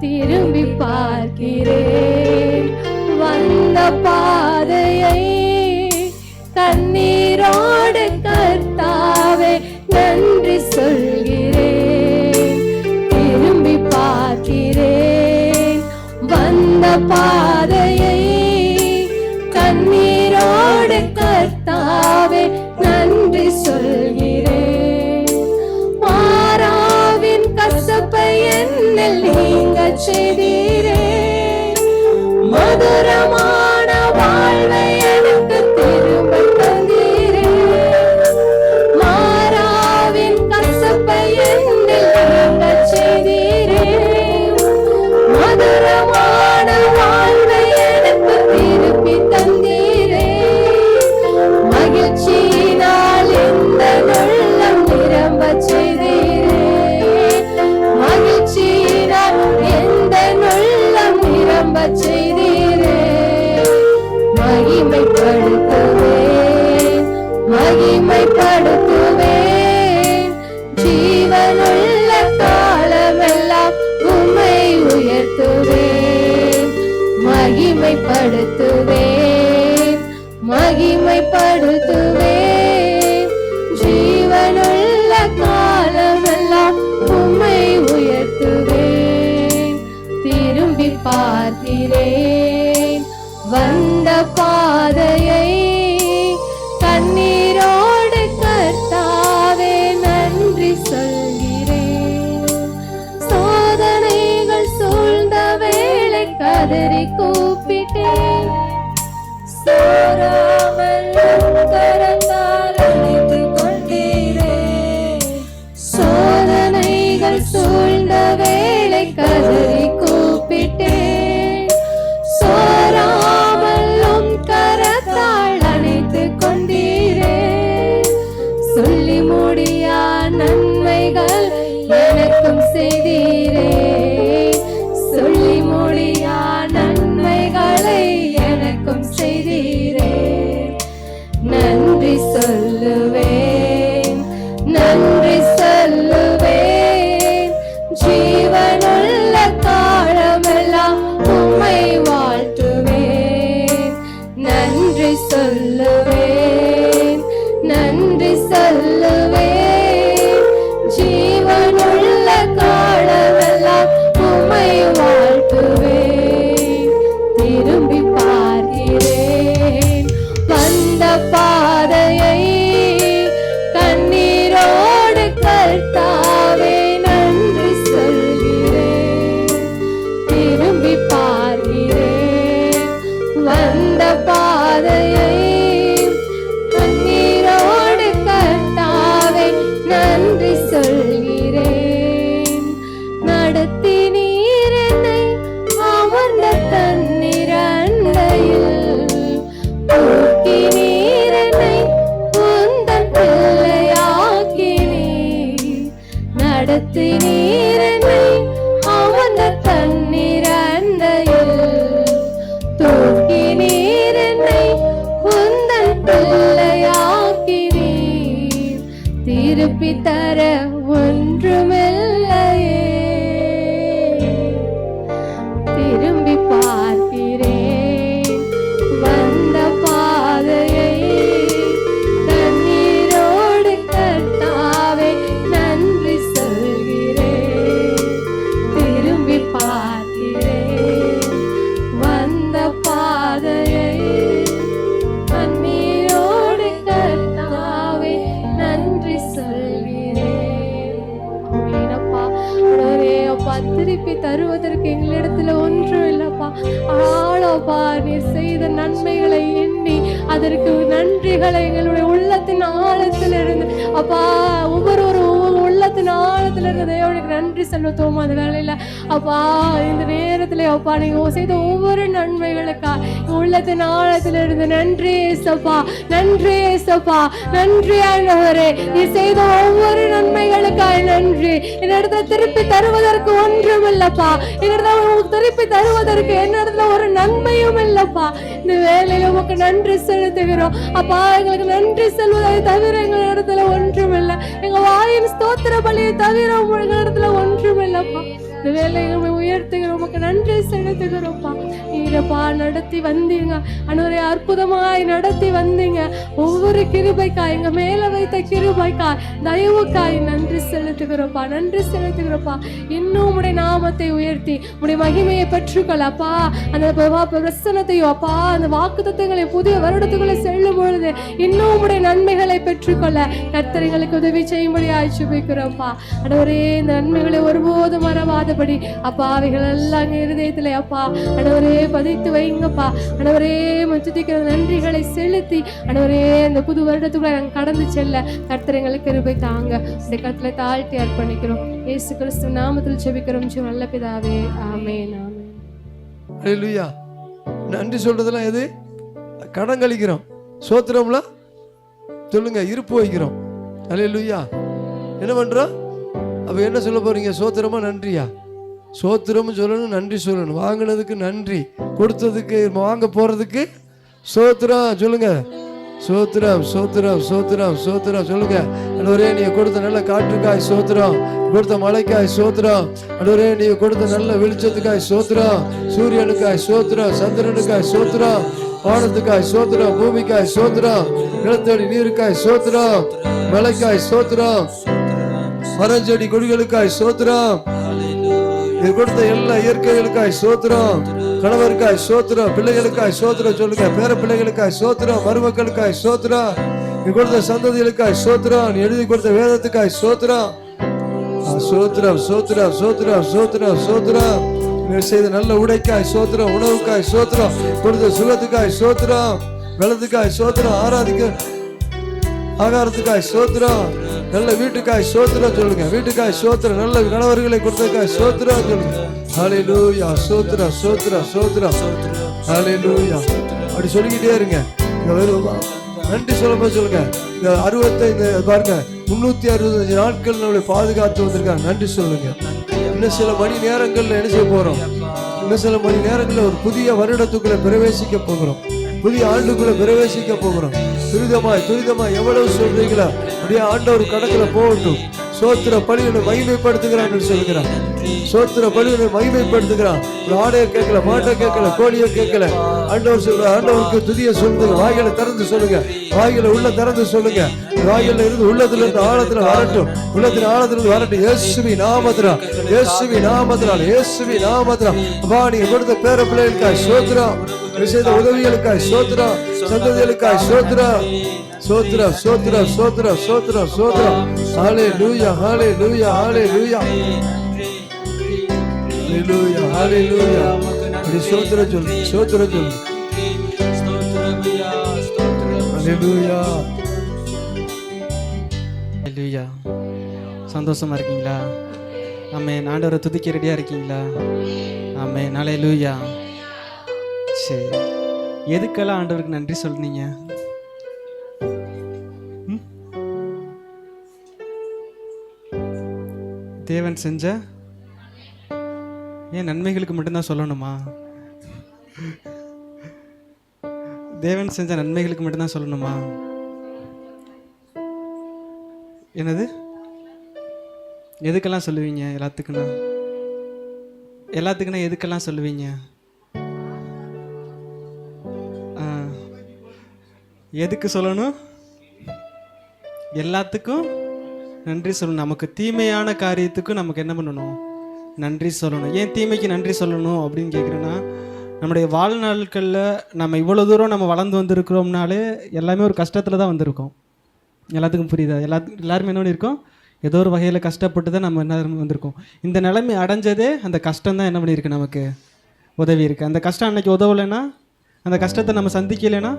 திரும்பி பார்க்கிறேன். வந்த பாதையை கண்ணீரோடு கர்த்தாவே நன்றி சொல்கிறேன். திரும்பி பார்க்கிறேன். வந்த பாதையை கண்ணீரோடு கர்த்தாவே நன்றி சொல்கிறேன். மாறாவின் கசப்பை என்னில் நீங்க செய்தீரே, மதுரமான வாழ்வை எனக்கு திரும்ப தந்தீரே. மாறாவின் கசப்பை என்னில் நீங்க செய்தீரே, மதுரமான வாழ்வை எனக்கு திருப்பி தந்தீரே. மகிழ்ச்சியினால் இந்த உள்ளம் நிரம்ப செய்தீரே, மகிழ்ச்சியினால் இந்த உள்ளம் நிரம்ப செய்தீரே. மகிமைப்படுத்துவேன், மகிமைப்படுத்துவேன். ஜீவனுள்ள காலமெல்லாம் உம்மை உயர்த்துவேன். மகிமைப்படுத்துவேன், மகிமைப்படுத்துவேன். ஜீவனுள்ள காலமெல்லாம் உம்மை உயர்த்துவேன். திரும்பி பார்க்கிறேன். வந்த பாதையை கண்ணீரோடு கர்த்தாவே நன்றி சொல்கிறேன். சோதனைகள் சூழ்ந்த வேளை கதறி கூப்பிட்டேன். சோராமல் கரத்தால் அணைத்துக் கொண்டீரே. சோதனைகள் சூழ்ந்த வேளை கதறி கூப்பிட்டேன். சோராமலும் கரத்தால் அணைத்துக் கொண்டீரே. சொல்லி முடியா நன்மைகள் எனக்கும் செய்தீரே. சொல்லி முடியா நன்மைகளை எனக்கும் செய்தீரே. நன்றி சொல்லுவேன், நன்றி சொல்லுவேன். ஜீவனுள்ள காலமெல்லாம் உம்மை வாழ்த்துவேன். நன்றி சொல்லுவேன், நன்றி சொல்லுவேன். ஜீவனுள்ள காலமெல்லாம் உம்மை வாழ்த்துவேன். திரும்பி பார்க்கிறேன். வந்த பாதையை கண்ணீரோடு கர்த்தாவே நன்றி சொல்கிறேன். திரும்பி பார்க்கிறேன். வந்த பாதையை திருப்பி தருவதற்கு எங்களிடத்துல ஒன்றும் இல்லப்பா. ஆனாப்பா நீர் செய்த நன்மைகளை எண்ணி அதற்கு நன்றிகளை எங்களுடைய உள்ளத்தின் ஆழத்தில் இருந்து அப்பா ஒவ்வொரு உள்ளத்தின் ஆழத்துல இருந்த தேவனுக்கு நன்றி செலுத்துவோம். அந்த வேலையில அப்பா இந்த நேரத்துல அப்பா நீங்க செய்த ஒவ்வொரு நன்மைகளுக்கா உள்ளத்தின் ஆழத்துல இருந்து நன்றி ஏசப்பா, நன்றி ஏசப்பா, நன்றி ஆண்டவரே. நீ செய்த ஒவ்வொரு நன்மைகளுக்காய் நன்றி. என்னிடத்துல திருப்பி தருவதற்கு ஒன்றும் இல்லப்பா. என்னிடத்துல திருப்பி தருவதற்கு என்னிடத்துல ஒரு நன்மையும் இல்லப்பா. இந்த வேலையில உமக்கு நன்றி செலுத்துகிறோம் அப்பா. எங்களுக்கு நன்றி செல்வதை தவிர எங்கள் இடத்துல ஒன்றும் இல்லை. எங்க வாயின் ஸ்தோத்திர பலியை தவிர உங்கள் இடத்துல ஒன்றும் இல்லப்பா. இந்த வேலையை உயர்த்துகிறோம், உமக்கு நன்றி செலுத்துகிறோம்ப்பா. நீங்கப்பா நடத்தி வந்தீங்க அன்றைய அற்புதமாய் நடத்தி வந்தீங்க. ஒவ்வொரு கிருபைக்காய் எங்க மேல வைத்த கிருபைக்காய் தயவுக்காய் நன்றி செலுத்துகிறோம்ப்பா, நன்றி செலுத்துகிறோம்ப்பா. இன்னும் உடைய நாமத்தை உயர்த்தி உடைய மகிமையை பெற்றுக்கொள்ளப்பா. அந்த பிரசனத்தையும் அப்பா அந்த வாக்குத்தத்தங்களை புதிய வருடத்துக்குள்ள செல்லும் பொழுது இன்னும் உடைய நன்மைகளை பெற்றுக்கொள்ள கர்த்தர்களுக்கு உதவி செய்யும்படியாய் சுபிக்கிறோம்ப்பா. ஆண்டவரே இந்த நன்மைகளை ஒருபோதும் மறவாதபடி அப்பா அவைகள் எல்லாம் இருதயத்திலே அப்பா ஆண்டவரே பதித்து வைங்கப்பா. ஆண்டவரே துதிக்கிற நன்றிகளை செலுத்தி ஆண்டவரே இந்த புது வருடத்துக்குள்ள நாங்கள் கடந்து செல்ல கர்த்தர்களுக்கு கிருபை தாங்க இந்த கருத்துல தாழ்த்தி அர்ப்பணிக்கிறோம். இயேசு கிறிஸ்து நாமத்தில் ஜெபிக்கிறோம் நல்ல பிதாவே, ஆமென், ஆமென். ஹல்லேலூயா. நன்றி சொல்றதெல்லாம் எது? கடன் கழிக்கிறோம், சோத்திரம்ல சொல்லுங்க, இருப்பு வைக்கிறோம். ஹல்லேலூயா. என்ன பண்றோம்? அப்ப என்ன சொல்ல போறீங்க? சோத்திரமா நன்றியா? சோத்திரமும் சொல்லணும், நன்றி சொல்லணும். வாங்கினதுக்கு நன்றி, கொடுத்ததுக்கு வாங்க போறதுக்கு சோத்திரம் சொல்லுங்க. சோத்திரம் சோத்திரம் சோத்திரம் சோத்திரம் சொல்லுங்க. அண்டவரே நீங்க கொடுத்த நல்ல காற்றுக்காய் சோத்திரம், கொடுத்த மழைக்காய் சோத்திரம். அண்டவரே நீங்க கொடுத்த நல்ல வெளிச்சத்துக்காய் சோத்திரம், சூரியனுக்காய் சோத்திரம், சந்திரனுக்காய் சோத்திரம், வானத்துக்காய் சோத்திரம், பூமிக்காய் சோத்திரம், நிலத்தடி நீருக்காய் சோத்திரம், மலைக்காய் சோத்திரம், மரஞ்செடி கொடிகளுக்காய் சோத்திரம், இது கொடுத்த எல்லா இயற்கைகளுக்காய் சோத்திரம், கணவருக்காய் சோத்திரம், பிள்ளைகளுக்காய் சோத்திரம் சொல்லுங்க, பேர பிள்ளைகளுக்காய் சோத்திரம், மருமக்களுக்காய் சோத்திரம், இது கொடுத்த சந்ததிகளுக்காய் சோத்திரம், நீ எழுதி கொடுத்த வேதத்துக்காய் சோத்திரம், சோத்திரம் சோத்திரம் சோத்திரம் சோத்திரம் சோத்திரம், செய்த நல்ல உடைக்காய் சோத்திரம், உணவுக்காய் சோத்திரம், கொடுத்த சுகத்துக்காய் சோத்திரம், வெள்ளத்துக்காய் சோத்திரம், ஆகாரத்துக்காய் சோத்திரம், நல்ல வீட்டுக்காய் சோத்திரம் சொல்லுங்க, வீட்டுக்காய் சோத்திரம், நல்ல கணவர்களை கொடுத்ததுக்காய் சோத்திரம் சொல்லுங்க. ஹல்லேலூயா. சோத்திரம் சோத்திரம் சோத்திரம் ஹல்லேலூயா. அப்படி சொல்லிக்கிட்டே இருங்க. நன்றி சொல்லும்போது சொல்லுங்க. இந்த 65 பாருங்க 365 நாட்கள் நம்மளை பாதுகாத்து வந்திருக்காங்க. நன்றி சொல்லுங்க. இன்னும் சில மணி நேரங்கள்ல என்ன செய்ய போறோம்? இன்னும் சில மணி நேரங்கள்ல ஒரு புதிய வருடத்துக்குள்ள பிரவேசிக்க போகிறோம், புதிய ஆண்டுக்குள்ள பிரவேசிக்க போகிறோம். துரிதமாய் எவ்வளவு சொல்றீங்களா அப்படியே ஆண்டவர் கணக்குல போகட்டும். சோத்திர பலிகளை மகிமைப்படுத்துகிறான்னு சொல்லுகிறான். சோத்திர பலிகளை மகிமைப்படுத்துகிறான். ஒரு ஆடையை கேட்கல, மாட்டை கேட்கல, கோழியை கேட்கல. ஆண்டவர் சொல்ற, ஆண்டவருக்கு துதிய சொல்லுங்க. வாய்களை திறந்து சொல்லுங்க, வாய்களை உள்ள திறந்து சொல்லுங்க. வாயில இருந்து உள்ளத்துல இருந்து ஆழத்துல வரட்டும், உள்ளத்தின் ஆழத்துல இருந்து வரட்டும். இயேசுவி நாமத்தினா, இயேசுவி நாமத்தினால், இயேசுவி நாமத்தினால். அப்பா நீங்க கொடுத்த பேர பிள்ளைகளுக்காய் சோத்திரம், செய்த உதவிகளுக்காய் சோத்திரம், சந்ததிகளுக்காய் சோத்திரம், சோத்திரம் சோத்திரம் சோத்திரம் சோத்திரம் சோத்திரம். ஹல்லேலூயா ஹல்லேலூயா ஹல்லேலூயா ஹல்லேலூயா ஹல்லேலூயா. அப்படி சோத்திரம் சொல்லு, சோத்திரம் சொல்லு. ஹல்லேலூயா ஹல்லேலூயா. சந்தோஷமா இருக்கீங்களா? ஆமென். ஆண்டவரை துதிக்க ரெடியா இருக்கீங்களா? ஆமென். ஹல்லேலூயா. சரி, எதுக்கெல்லாம் ஆண்டவருக்கு நன்றி சொல்றீங்க? தேவன் செஞ்ச ஏன் நன்மைகளுக்கு மட்டும்தான் சொல்லணுமா? தேவன் செஞ்ச நன்மைகளுக்கு மட்டும்தான் சொல்லணுமா? என்னது? எதுக்கெல்லாம் சொல்லுவீங்க? எல்லாத்துக்குன்னா எதுக்கெல்லாம் சொல்லுவீங்க? எதுக்கு சொல்லணும்? எல்லாத்துக்கும் நன்றி சொல்லணும். நமக்கு தீமையான காரியத்துக்கும் நமக்கு என்ன பண்ணணும்? நன்றி சொல்லணும். ஏன் தீமைக்கு நன்றி சொல்லணும் அப்படின்னு கேட்குறேன்னா, நம்முடைய வாழ்நாட்களில் நம்ம இவ்வளோ தூரம் நம்ம வளர்ந்து வந்திருக்கிறோம்னாலே எல்லாமே ஒரு கஷ்டத்தில் தான் வந்திருக்கோம். எல்லாத்துக்கும் புரியுதா? எல்லாருமே என்ன இருக்கோம்? ஏதோ ஒரு வகையில் கஷ்டப்பட்டு தான் நம்ம என்ன வந்திருக்கோம். இந்த நிலைமை அடைஞ்சதே அந்த கஷ்டம் தான் என்ன பண்ணியிருக்கு, நமக்கு உதவி இருக்குது. அந்த கஷ்டம் அன்னைக்கு உதவலைன்னா, அந்த கஷ்டத்தை நம்ம சந்திக்கலைன்னா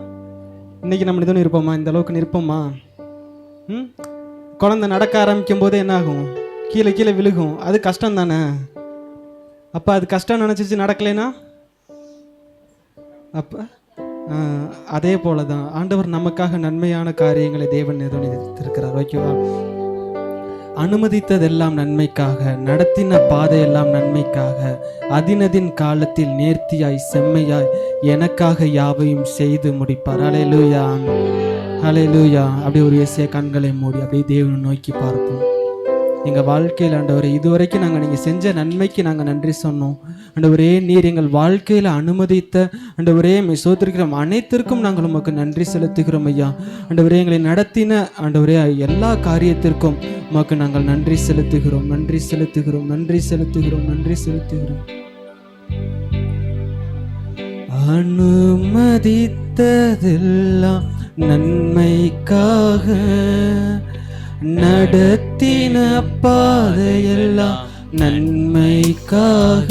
இன்றைக்கி நம்ம இதுன்னு இருப்போமா, இந்த அளவுக்கு நிற்போமா? குழந்தை நடக்க ஆரம்பிக்கும் போதே என்ன ஆகும், கீழே கீழே விழுகும். அது கஷ்டம் தானே. அப்போ அது கஷ்டம் நினச்சிச்சு நடக்கலைன்னா, அப்போ அதே போல தான் ஆண்டவர் நமக்காக நன்மையான காரியங்களை தேவன் ஏதோ இருக்கிறார். ஓகேவா? அனுமதித்ததெல்லாம் நன்மைக்காக, நடத்தின பாதையெல்லாம் நன்மைக்காக, அதினதின் காலத்தில் நேர்த்தியாய் செம்மையாய் எனக்காக யாவையும் செய்து முடிப்பார். ஹல்லேலூயா, ஹல்லேலூயா. அப்படியே ஒரு இயேசுவின் கண்களை மூடி அப்படியே தேவனை நோக்கி பார்ப்போம். எங்கள் வாழ்க்கையில் ஆண்டவரே, இதுவரைக்கும் நாங்கள் நீங்கள் செஞ்ச நன்மைக்கு நாங்கள் நன்றி சொன்னோம். ஆண்டவரே, நீர் எங்கள் வாழ்க்கையில் அனுமதித்த ஆண்டவரே சோதரிக்கிறோம் அனைத்திற்கும் நாங்கள் உமக்கு நன்றி செலுத்துகிறோம் ஐயா. ஆண்டவரே, எங்களை நடத்தின ஆண்டவரே எல்லா காரியத்திற்கும் உமக்கு நாங்கள் நன்றி செலுத்துகிறோம், நன்றி செலுத்துகிறோம், நன்றி செலுத்துகிறோம், நன்றி செலுத்துகிறோம். அனுமதித்ததெல்லாம் நன்மைக்காக, நடத்தின பாதையெல்லாம் நன்மைக்காக,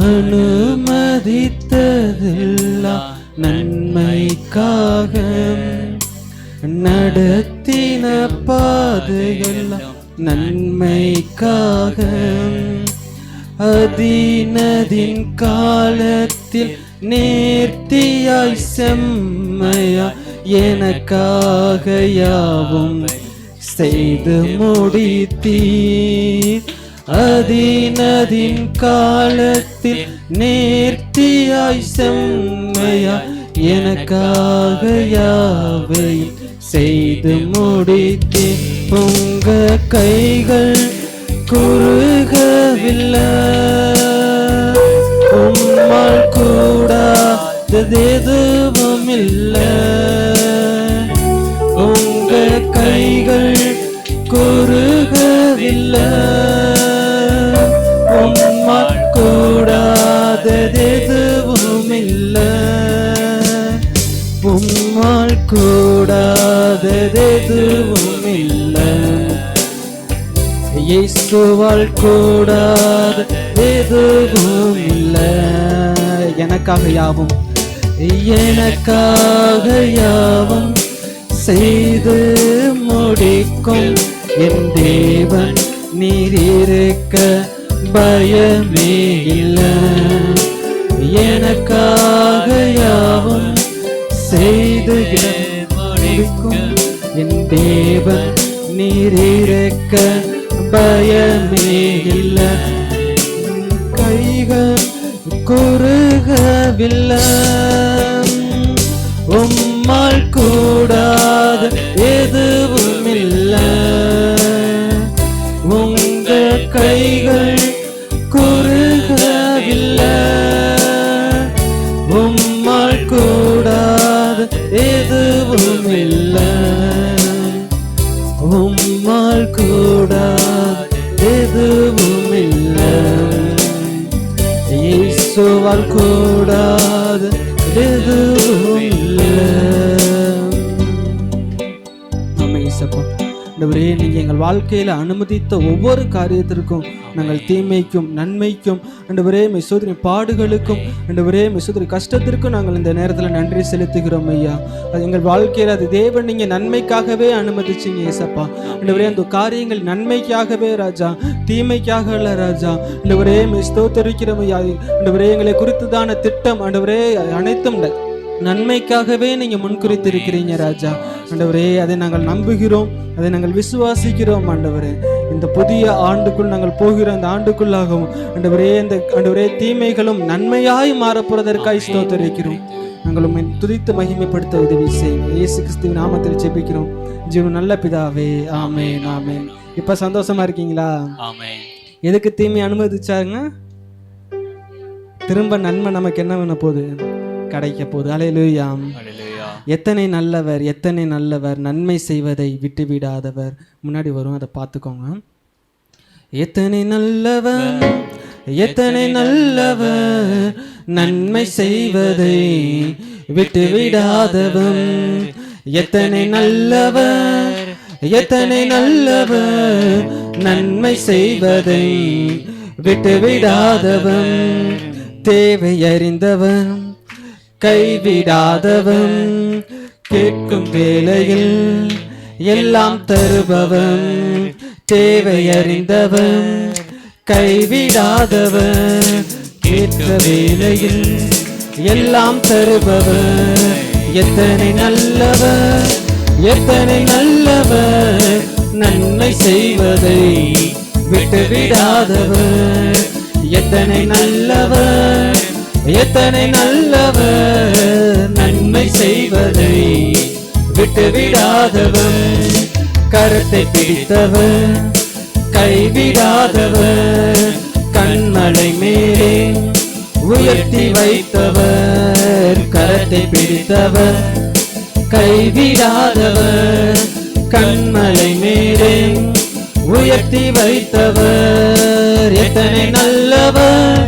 அனுமதித்ததெல்லாம் நன்மைக்காக, நடத்தின பாதையெல்லாம் நன்மைக்காக, அதினதின் காலத்தில் நேர்த்தியாய் செம்மையாய் எனக்காக யாவும் செய்து முடித்தீர். அதினதின் காலத்தில் நேர்த்தியாய் செம்மையாய் எனக்காக யாவையும் செய்து முடித்தீர். உங்க கைகள் குறுகவில்லை, உம்மால் கூடாதது எதுவும் இல்லை. உங்க கைகள் குறுகவில்லை, உம்மால் கூடாதது எதுவும் இல்லை. உம்மால் கூடாதது எதுவும் இல்லை. இயேசுவால் கூடாத எதுவும் இல்லை. எனக்காக யாவும், எனக்காக யாவும் செய்து முடிக்கும் என் தேவன் நீர் இருக்க பயமே இல்லை. எனக்காக யாவும் செய்து முடிக்கும் என் தேவன் நீர் இருக்க பயமே இல்லை. கைகள் குறுகவில்லை, உம்மால் கூடாத எதுவும் இல்லை. உங்க கைகள் குறுகவில்லை, உம்மால் கூடாத எதுவும் இல்லை. உம்மால் கூடாத எதுவும் இல்லை. இயேசுவால் கூடாத எதுவும் இல்லை. ஆமென் இயேசப்பா. ஆண்டவரே, நீங்கள் எங்கள் வாழ்க்கையில் அனுமதித்த ஒவ்வொரு காரியத்திற்கும் நாங்கள் தீமைக்கும் நன்மைக்கும் ஆண்டவரே சோதனை பாடுகளுக்கும் ஆண்டவரே சோதனை கஷ்டத்திற்கும் நாங்கள் இந்த நேரத்தில் நன்றி செலுத்துகிறோம் ஐயா. அது எங்கள் வாழ்க்கையில் அது தேவன் நீங்கள் நன்மைக்காகவே அனுமதிச்சிங்க ஏசப்பா. ஆண்டவரே, அந்த காரியங்கள் நன்மைக்காகவே ராஜா, தீமைக்காக இல்லை ராஜா. ஆண்டவரே ஸ்தோத்திரிக்கிறோம் ஐயா. ஆண்டவரே, எங்களை குறித்துதான திட்டம் ஆண்டவரே அனைத்தும் நன்மைக்காகவே நீங்கள் முன்குறித்திருக்கிறீங்க ராஜா. ஆண்டவரே, அதை நாங்கள் நம்புகிறோம், அதை நாங்கள் விசுவாசிக்கிறோம் ஆண்டவரே. இந்த புதிய ஆண்டுக்குள் நாங்கள் போகிற அந்த ஆண்டுக்குள்ளாகவும் ஆண்டவரே, இந்த ஆண்டவரே தீமைகளும் நன்மையாய் மாறப்போறதற்காய் ஸ்தோத்திரிக்கிறோம். நாங்கள் உம்மை துதித்து மகிமைப்படுத்த உதவி செய்யுங்க. இயேசு கிறிஸ்துவின் நாமத்தில் ஜெபிக்கிறோம் ஜீவன் நல்ல பிதாவே, ஆமென் ஆமென். இப்ப சந்தோஷமா இருக்கீங்களா? ஆமென். எதுக்கு தீமை அனுமதிச்சாங்க? திரும்ப நன்மை நமக்கு என்ன பண்ண போகுது? கிடைக்க போகுது. அல்லேலூயா. எத்தனை நல்லவர், எத்தனை நல்லவர், நன்மை செய்வதை விட்டுவிடாதவர். முன்னாடி வரும், அதை பார்த்துக்கோங்க. எத்தனை நல்லவர், எத்தனை நல்லவர், நன்மை செய்வதை விட்டுவிடாதவர். எத்தனை நல்லவர், எத்தனை நல்லவன், நன்மை செய்வதை விட்டுவிடாதவன், தேவை அறிந்தவன், கைவிடாதவன், கேட்கும் வேளையில் எல்லாம் தருபவன், தேவை அறிந்தவன், கைவிடாதவன், கேட்க வேளையில் எல்லாம் தருபவன். எத்தனை நல்லவன், எத்தனை நல்லவன், நன்மை செய்வதை விட்டுவிடாதவன். எத்தனை நல்லவன், எத்தனை நல்லவன், நன்மை செய்வதை விட்டுவிடாதவன். கரத்தை பிடித்தவன், கைவிடாதவன், கண்மலை மேலே உயர்த்தி வைத்தவர். கரத்தை பிடித்தவர், கைவிடாதவர், கண்மலை மேலே உயர்த்தி வைத்தவர். எத்தனை நல்லவர்,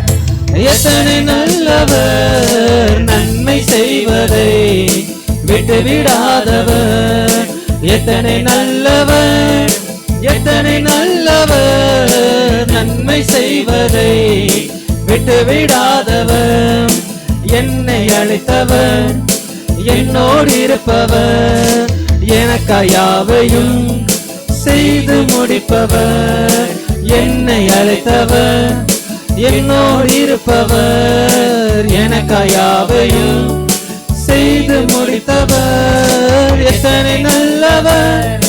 எத்தனை நல்லவர், நன்மை செய்வதை விட்டுவிடாதவர். எத்தனை நல்லவர், எத்தனை நல்லவர், நன்மை செய்வதை விட்டுவிடாதவர். என்னை அழைத்தவர், என்னோடு இருப்பவர், எனக்காய் யாவையும் செய்து முடிப்பவர். என்னை அழைத்தவர், என்னோடு இருப்பவர், எனக்காய் யாவையும் செய்து முடித்தவர். எத்தனை நல்லவர்,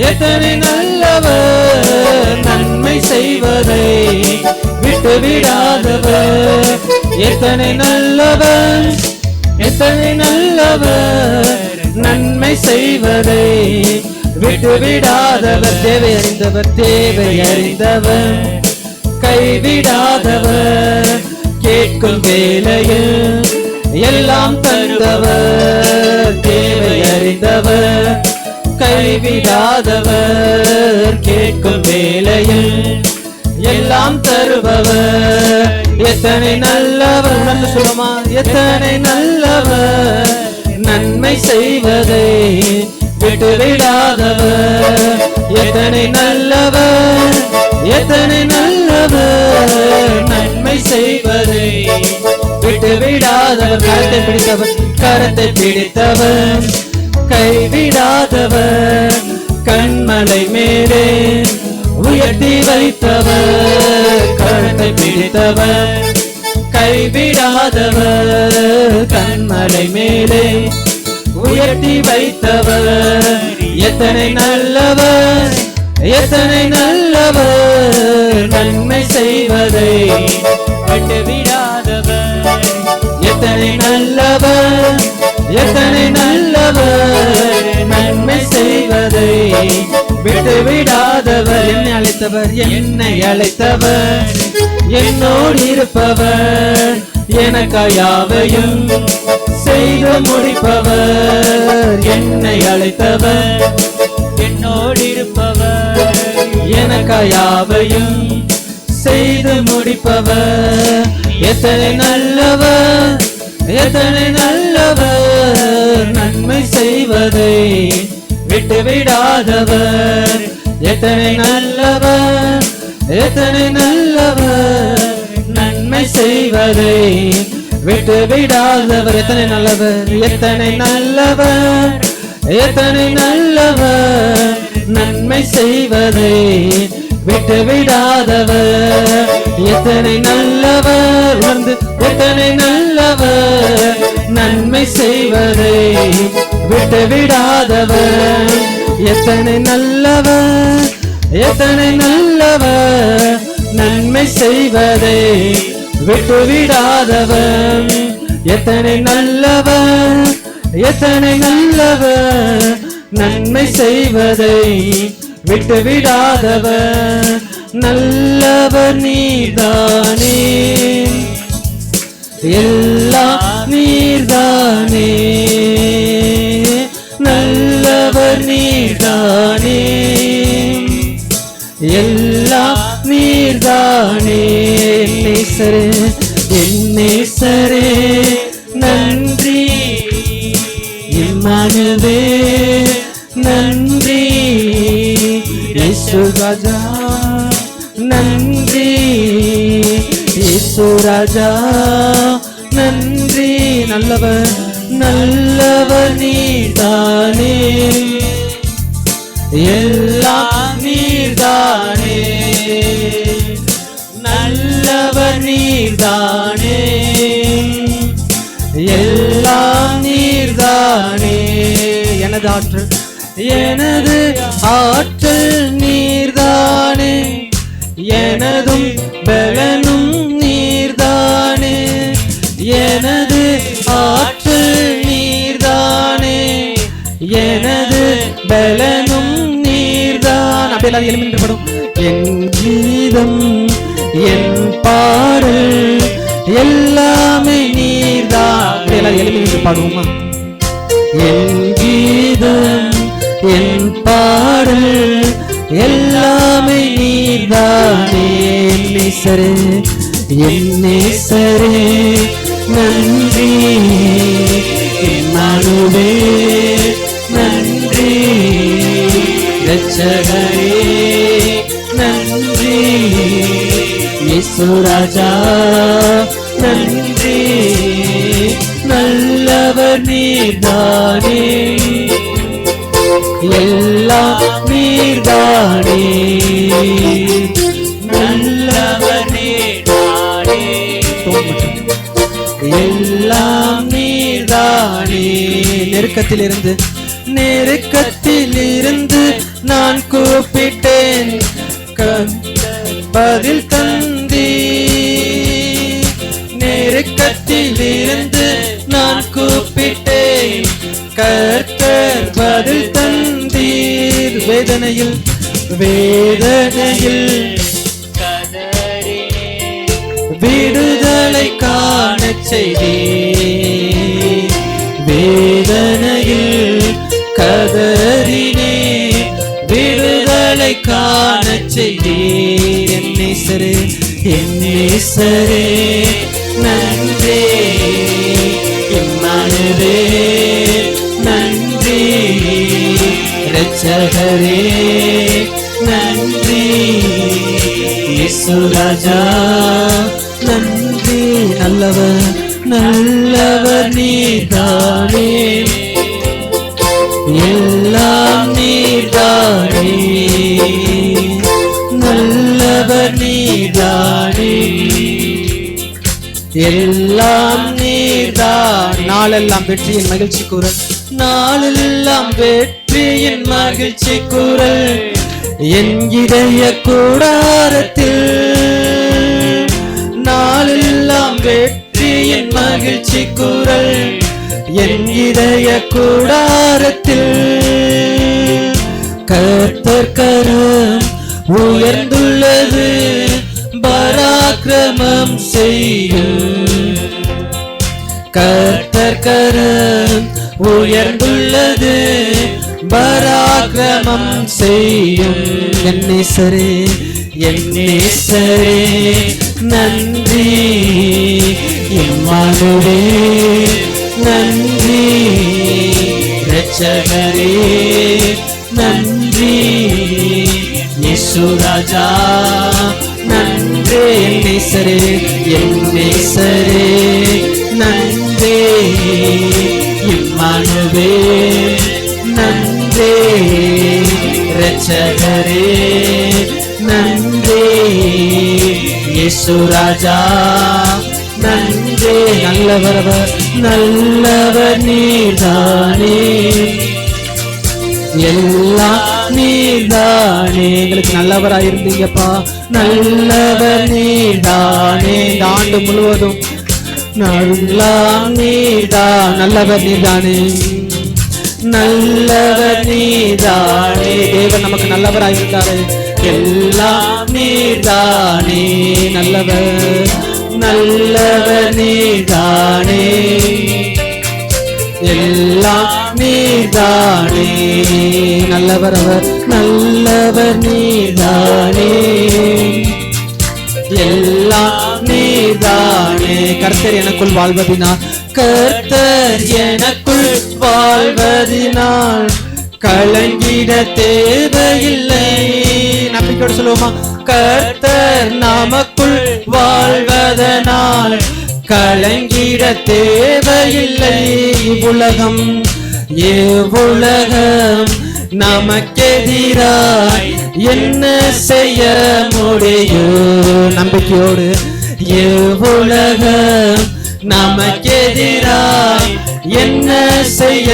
எத்தனை நல்லவர், நன்மை செய்வதை விட்டுவிடாதவர். எத்தனை நல்லவர், எத்தனை நல்லவர், நன்மை செய்வதை விட்டுவிடாதவர். தேவை அறிந்தவர், தேவை அறிந்தவர், கைவிடாதவர், கேட்கும் வேளையில் எல்லாம் தந்தவர். தேவை அறிந்தவர், கைவிடாதவர், கேட்கும் வேளையில் எல்லாம் தருபவர். எத்தனை நல்லவர், நல்ல சுகமா, எத்தனை நல்லவர், நன்மை செய்வதை விட்டுவிடாதவர். எத்தனை நல்லவர், எத்தனை நல்லவர், நன்மை செய்வதை விட்டுவிடாதவர். கரத்தை பிடித்தவர், கரத்தை பிடித்தவர், கைவிடாதவர், கண்மலை மேலே உயர்த்தி வைத்தவர். கரத்தை பிடித்தவர், கைவிடாதவர், கண்மலை மேலே உயர்த்தி வைத்தவர். எத்தனை நல்லவர், எத்தனை நல்லவர், நன்மை செய்வதை விட்டுவிடாதவர். எத்தனை நல்லவர், எத்தனை நல்லவர், நன்மை செய்வதை விட்டுவிடாதவர். என்னை அழைத்தவர், என்னை அழைத்தவர், என்னோடு இருப்பவர், எனக்காய் யாவையும் செய்து முடிப்பவர். என்னை அழைத்தவர், என்னோடு இருப்பவர், எனக்காய் யாவையும் செய்து முடிப்பவர். எத்தனை நல்லவர், எத்தனை நல்லவர், நன்மை செய்வதை விட்டுவிடாதவர். எத்தனை நல்லவர், எத்தனை நல்லவர், நன்மை செய்வதை விட்டுவிடாதவர். எத்தனை நல்லவர், எத்தனை நல்லவர், எத்தனை நல்லவர், நன்மை செய்வதை விட்டுவிடாதவர். எத்தனை நல்லவர், வந்து எத்தனை நல்லவர், நன்மை செய்வதை விட்டுவிடாதவர். எத்தனை நல்லவர், எத்தனை நல்லவர், நன்மை செய்வதை விட்டுவிடாதவர். எத்தனை நல்லவர், எத்தனை நல்லவர், நன்மை செய்வதை விட்டுவிடாதவர். நல்லவர் நீர்தானே, எல்லாம் நீர்தானே, நல்லவர் நீர்தானே, எல்லாம் நீர்தானே. நேசரே, என் நேசரே நன்றி, இம்மானுவே நன்றி இயேசு ராஜா, நன்றி இயேசு ராஜா, நன்றி. நல்லவர் நல்லவர் நீதானே, எல்லாம் நீதானே, நல்லவர் நீதானே, எல்லாம் நீர்தானே. எனது ஆற்றல் எனது ஆற்றல் நீர்தானே, எனதும் பலனும் நீர்தானே, எனது ஆற்றல் நீர்தானே, எனது பலனும் நீர்தான். அப்படியெல்லாம் எழுமின்றப்படும். என் கீதம் என் பாடல் எல்லாமே நீர்தான். எல்லாம் எழுமின்று பாடுவோமா? என் கீதம் என் பாடல் எல்லாமே நீர்தானே. என் நேசரே என் நேசரே நன்றி, இம்மானுவே நன்றி, இரட்சகரே நன்றி, இயேசு ராஜா நன்றி, நல்லவர் நீர்தானே, எல்லாம் நீர்தானே, நல்லவர் நீர்தானே, எல்லாம் நீர்தானே. நெருக்கத்திலிருந்து நான் கூப்பிட்டேன், பதில் தந்தி. நெருக்கத்திலிருந்து நான் கூப்பிட்டேன், கர்த்தர் பதில் தந்தீர். வேதனையில் விடுதலை காணச் செய்தீர், வேதனையில் கதறினே விடுதலை காணச் செய்தீர். என் நேசரே என் நேசரே நன்றி, இம்மானுவே நன்றி, இரட்சகரே நன்றி, இயேசு ராஜா நன்றி. நல்லவர் நல்லவர் நீதானே, எல்லாம் நீதானே, நல்லவர் நீதானே, எல்லாம் நீதான். நாளெல்லாம் வெற்றியின் மகிழ்ச்சி குரல், நாளெல்லாம் வெற்றியின் மகிழ்ச்சி குரல், என் இதய கூடாரத்தில். நாளெல்லாம் வெற்றியின் மகிழ்ச்சி குரல், என் இதய கூடாரத்தில். கர்த்தர் கரம் உயர்ந்துள்ளது, பராக்கிரமம் செய்யும். கர்த்தர் கரம் உயர்ந்துள்ளது, பராக்கிரமம் செய்யும். என் நேசரே என் நேசரே நன்றி, இம்மானுவே நன்றி, இரட்சகரே நன்றி, இயேசு ராஜா நன்றி. என் நேசரே என் நேசரே நன்றி, இம்மானுவே நன்றி, இரட்சகரே நன்றி, இயேசு ராஜா நன்றி. நல்லவர் நல்லவர் நீதானே, எல்லாம் நீதானே. எங்களுக்கு நல்லவராக இருந்தீங்கப்பா, நல்லவர் நீதானே. இந்த ஆண்டு முழுவதும் எல்லாம் நீதான், நல்லவர் நீதானே, நல்லவர் நீதானே. தேவன் நமக்கு நல்லவராக இருந்தாரு, எல்லாம் நீதானே, நல்லவர் நல்லவர் நீதானே, எல்லாம் நீதானே, நல்லவர் அவர் நல்லவர் நீதானே, எல்லாம் நீதானே. கர்த்தர் எனக்குள் வாழ்வதினால், கர்த்தர் எனக்குள் வாழ்வதினால், கலங்கிட தேவையில்லை. நம்பிக்கையோடு சொல்லுவோமா? கர்த்தர் நமக்குள் வாழ்வதனால் கலங்கிட தேவையில்லை. இவ்வுலகம் இவ்வுலகம் நமக்கெதிராய் என்ன செய்ய முடியும்? நம்பிக்கையோடு இவ்வுலகம் நமக்கெதிராய் என்ன செய்ய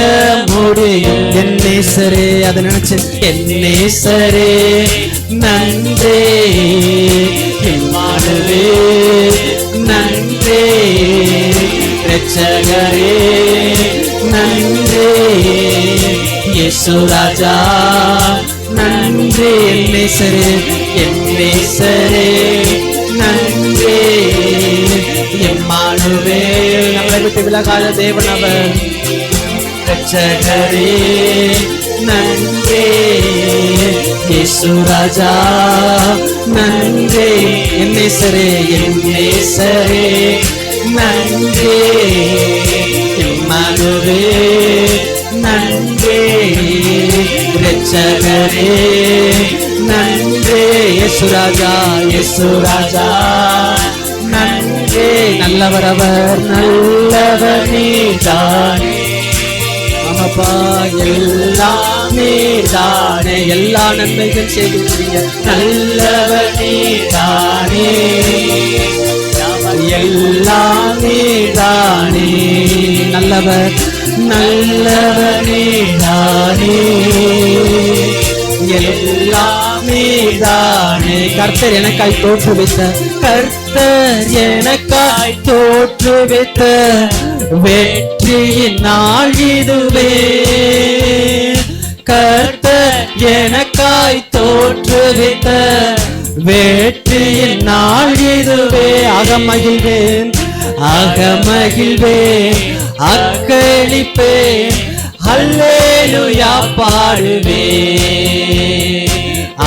முடியும்? என் நேசரே, அதை நினைச்சு என் நேசரே நன்றே, இம்மானுவேல் நன்றே, இரட்சகரே நன்றே, இயேசு ராஜா நன்றே. என் நேசரே, என் நேசரே நன்றே, இம்மானுவேல் நம்மளை விட்டு விலகாத தேவன் அவர். இரட்சகரே நன்றே, இயேசு ராஜா நன்றே. என் நேசரே, என் நேசரே நன்றே, இம்மானுவேல் நன்றே, இரட்சகரே நன்றே, இயேசு ராஜா, இயேசு ராஜா நன்றே. நல்லவர் அவர், நல்லவர் நீதானே. ஆமாப்பா, எல்லாம் நீதானே, எல்லா நன்மைகள் செய்கிறீங்க. நல்லவர் நீதானே, எல்லாம் நீதானே. நல்லவர், நல்லவர் நீதானே, எல்லாம் நீதானே. கர்த்தர் எனக்காய் தோற்றுவித்த, கர்த்தர் எனக்காய் தோற்றுவித்த வெற்றியின் நாள் இதுவே. கர்த்தர் எனக்காய் தோற்றுவித்த வெற்றியின் நாள் இதுவே. அகமகிழ்வேன், அகமகிழ்வேன், அக்களிப்பேன், அல்லேலூயா பாடுவேன்.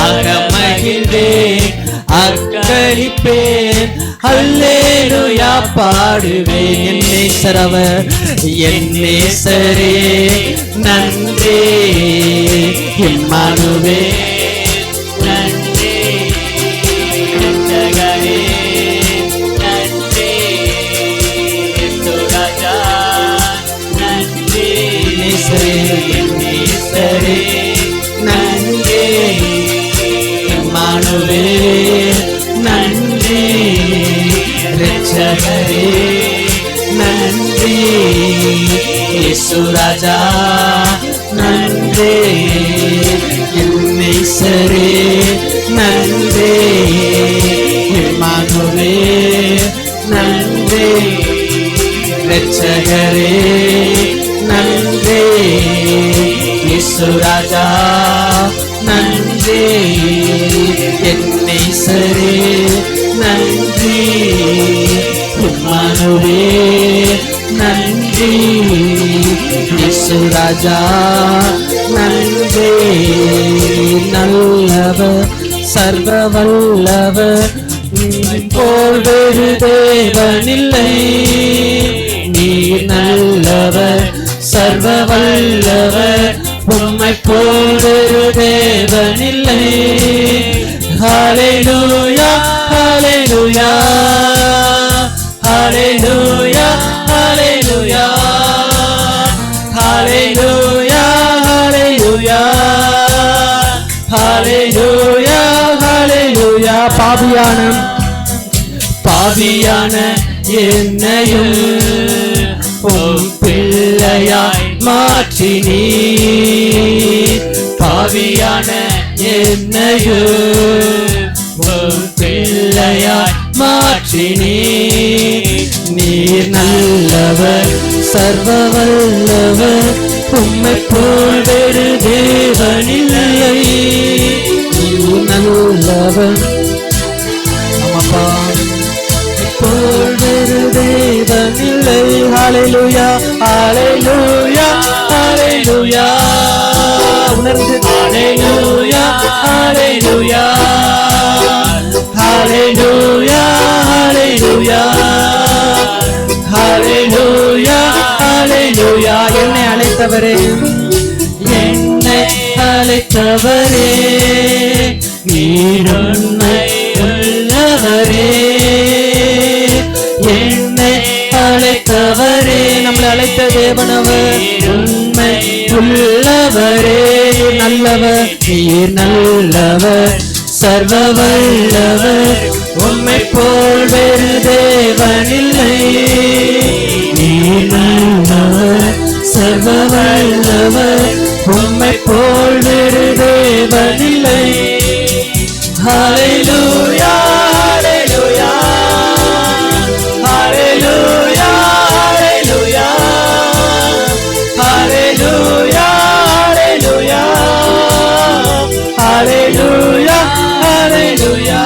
அகமகிழ்வேன், அக்களிப்பேன், அல்லேலூயா பாடுவேன். என் நேசர் அவர், என் நேசரே நன்றே, இம்மானுவேல் நன்றே, இரட்சகரே நன்றே, இயேசு ராஜா நன்றே. நேசரே, என் நேசரே நன்றே, இம்மானுவேல் நன்றே, இரட்சகரே நன்றே, இயேசு ராஜா நன்றே. என் நேசரே நன்றே, இம்மானுவேல் நன்றே, இரட்சகரே நன்றே, இயேசு ராஜா நன்றே. என் நேசரே நன்றி, இம்மானுவேல் நன்றி, இயேசு ராஜா நன்றி. நல்லவர், சர்வ வல்லவர், போல் வேறு தேவனில்லை. நீர் நல்லவர், சர்வ வல்லவர், உம்மை போல் வேறு தேவனில்லை. ஹல்லேலூயா, ஹல்லேலூயா, ஹல்லேலூயா, ஹல்லேலூயா, ஹல்லேலூயா, ஹல்லேலூயா, ஹல்லேலூயா, ஹல்லேலூயா. பாவியான என்னையும் உம் பிள்ளையாய் மாற்றினீர். பாவியான என்னையும் உம் பிள்ளையாய் மாற்றினீர். நீர் நல்லவர், சர்வ வல்லவர், உம்மை போல் வேறு தேவனில்லை. நீர் நல்லவர், ஆமாப்பா, போல் வேறு தேவனில்லை. ஹல்லேலூயா, ஹல்லேலூயா, ஹல்லேலூயா. உணர்ந்து ஹல்லேலூயா, ஹல்லேலூயா, ஹல்லேலூயா, ஹல்லேலூயா, ஹல்லேலூயா, ஹல்லேலூயா. என்னை அழைத்தவரே, என்னை அழைத்தவரே, நீர் உண்மை உள்ளவரே. என்னை அழைத்தவரே, நம்மளை அழைத்த தேவனவர் உண்மை உள்ளவரே. நல்லவர், நீர் நல்லவர், சர்வ வல்லவர், உம்மை போல் வேறு தேவனில்லை. நீர் நல்லவர், சர்வ வல்லவர், உம்மை போல் வேறு தேவனில்லை. ஹல்லேலூயா, ஹல்லேலூயா, ஹல்லேலூயா, ஹல்லேலூயா, ஹல்லேலூயா, ஹல்லேலூயா, ஹல்லேலூயா.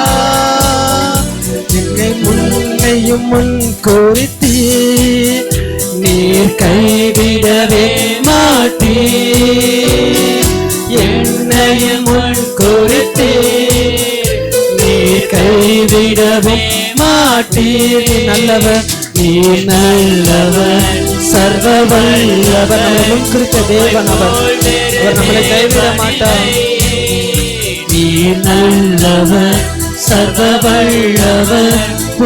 என்னை முன்னையும் முன் குறித்தீர், நீர் கைவிடவே மாட்டீர். என்னையும் முன் குறித்தீர், நீர் கைவிடவே மாட்டீர். நல்லவர், நீர் நல்லவர், சர்வ வல்லவர். நம்மை முன் குறித்த தேவன் அவர், அவர் நம்மளை கைவிட மாட்டார். நீர் நல்லவர், சர்வ வல்லவர்,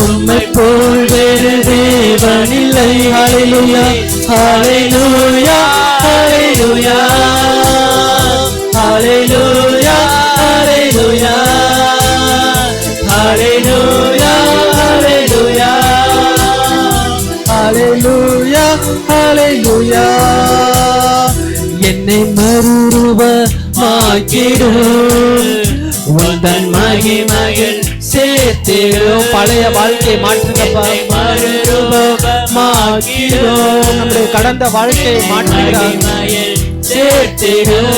உம்மை போல் வேறு தேவனில்லை. ஹல்லேலூயா, ஹல்லேலூயா, ஹல்லேலூயா, ஹல்லேலூயா, ஹல்லேலூயா, ஹல்லேலூயா, ஹல்லேலூயா, ஹல்லேலூயா, ஹல்லேலூயா. என்னை மறுரூபமாக்கிடும், உந்தன் மகிமையில் சேர்த்திடும். பழைய வாழ்க்கையை மாற்றுங்கப்பா, மறுரூபமாக்கிடும். நம்முடைய கடந்த வாழ்க்கையை மாற்றுகிறார், சேர்த்திடும்.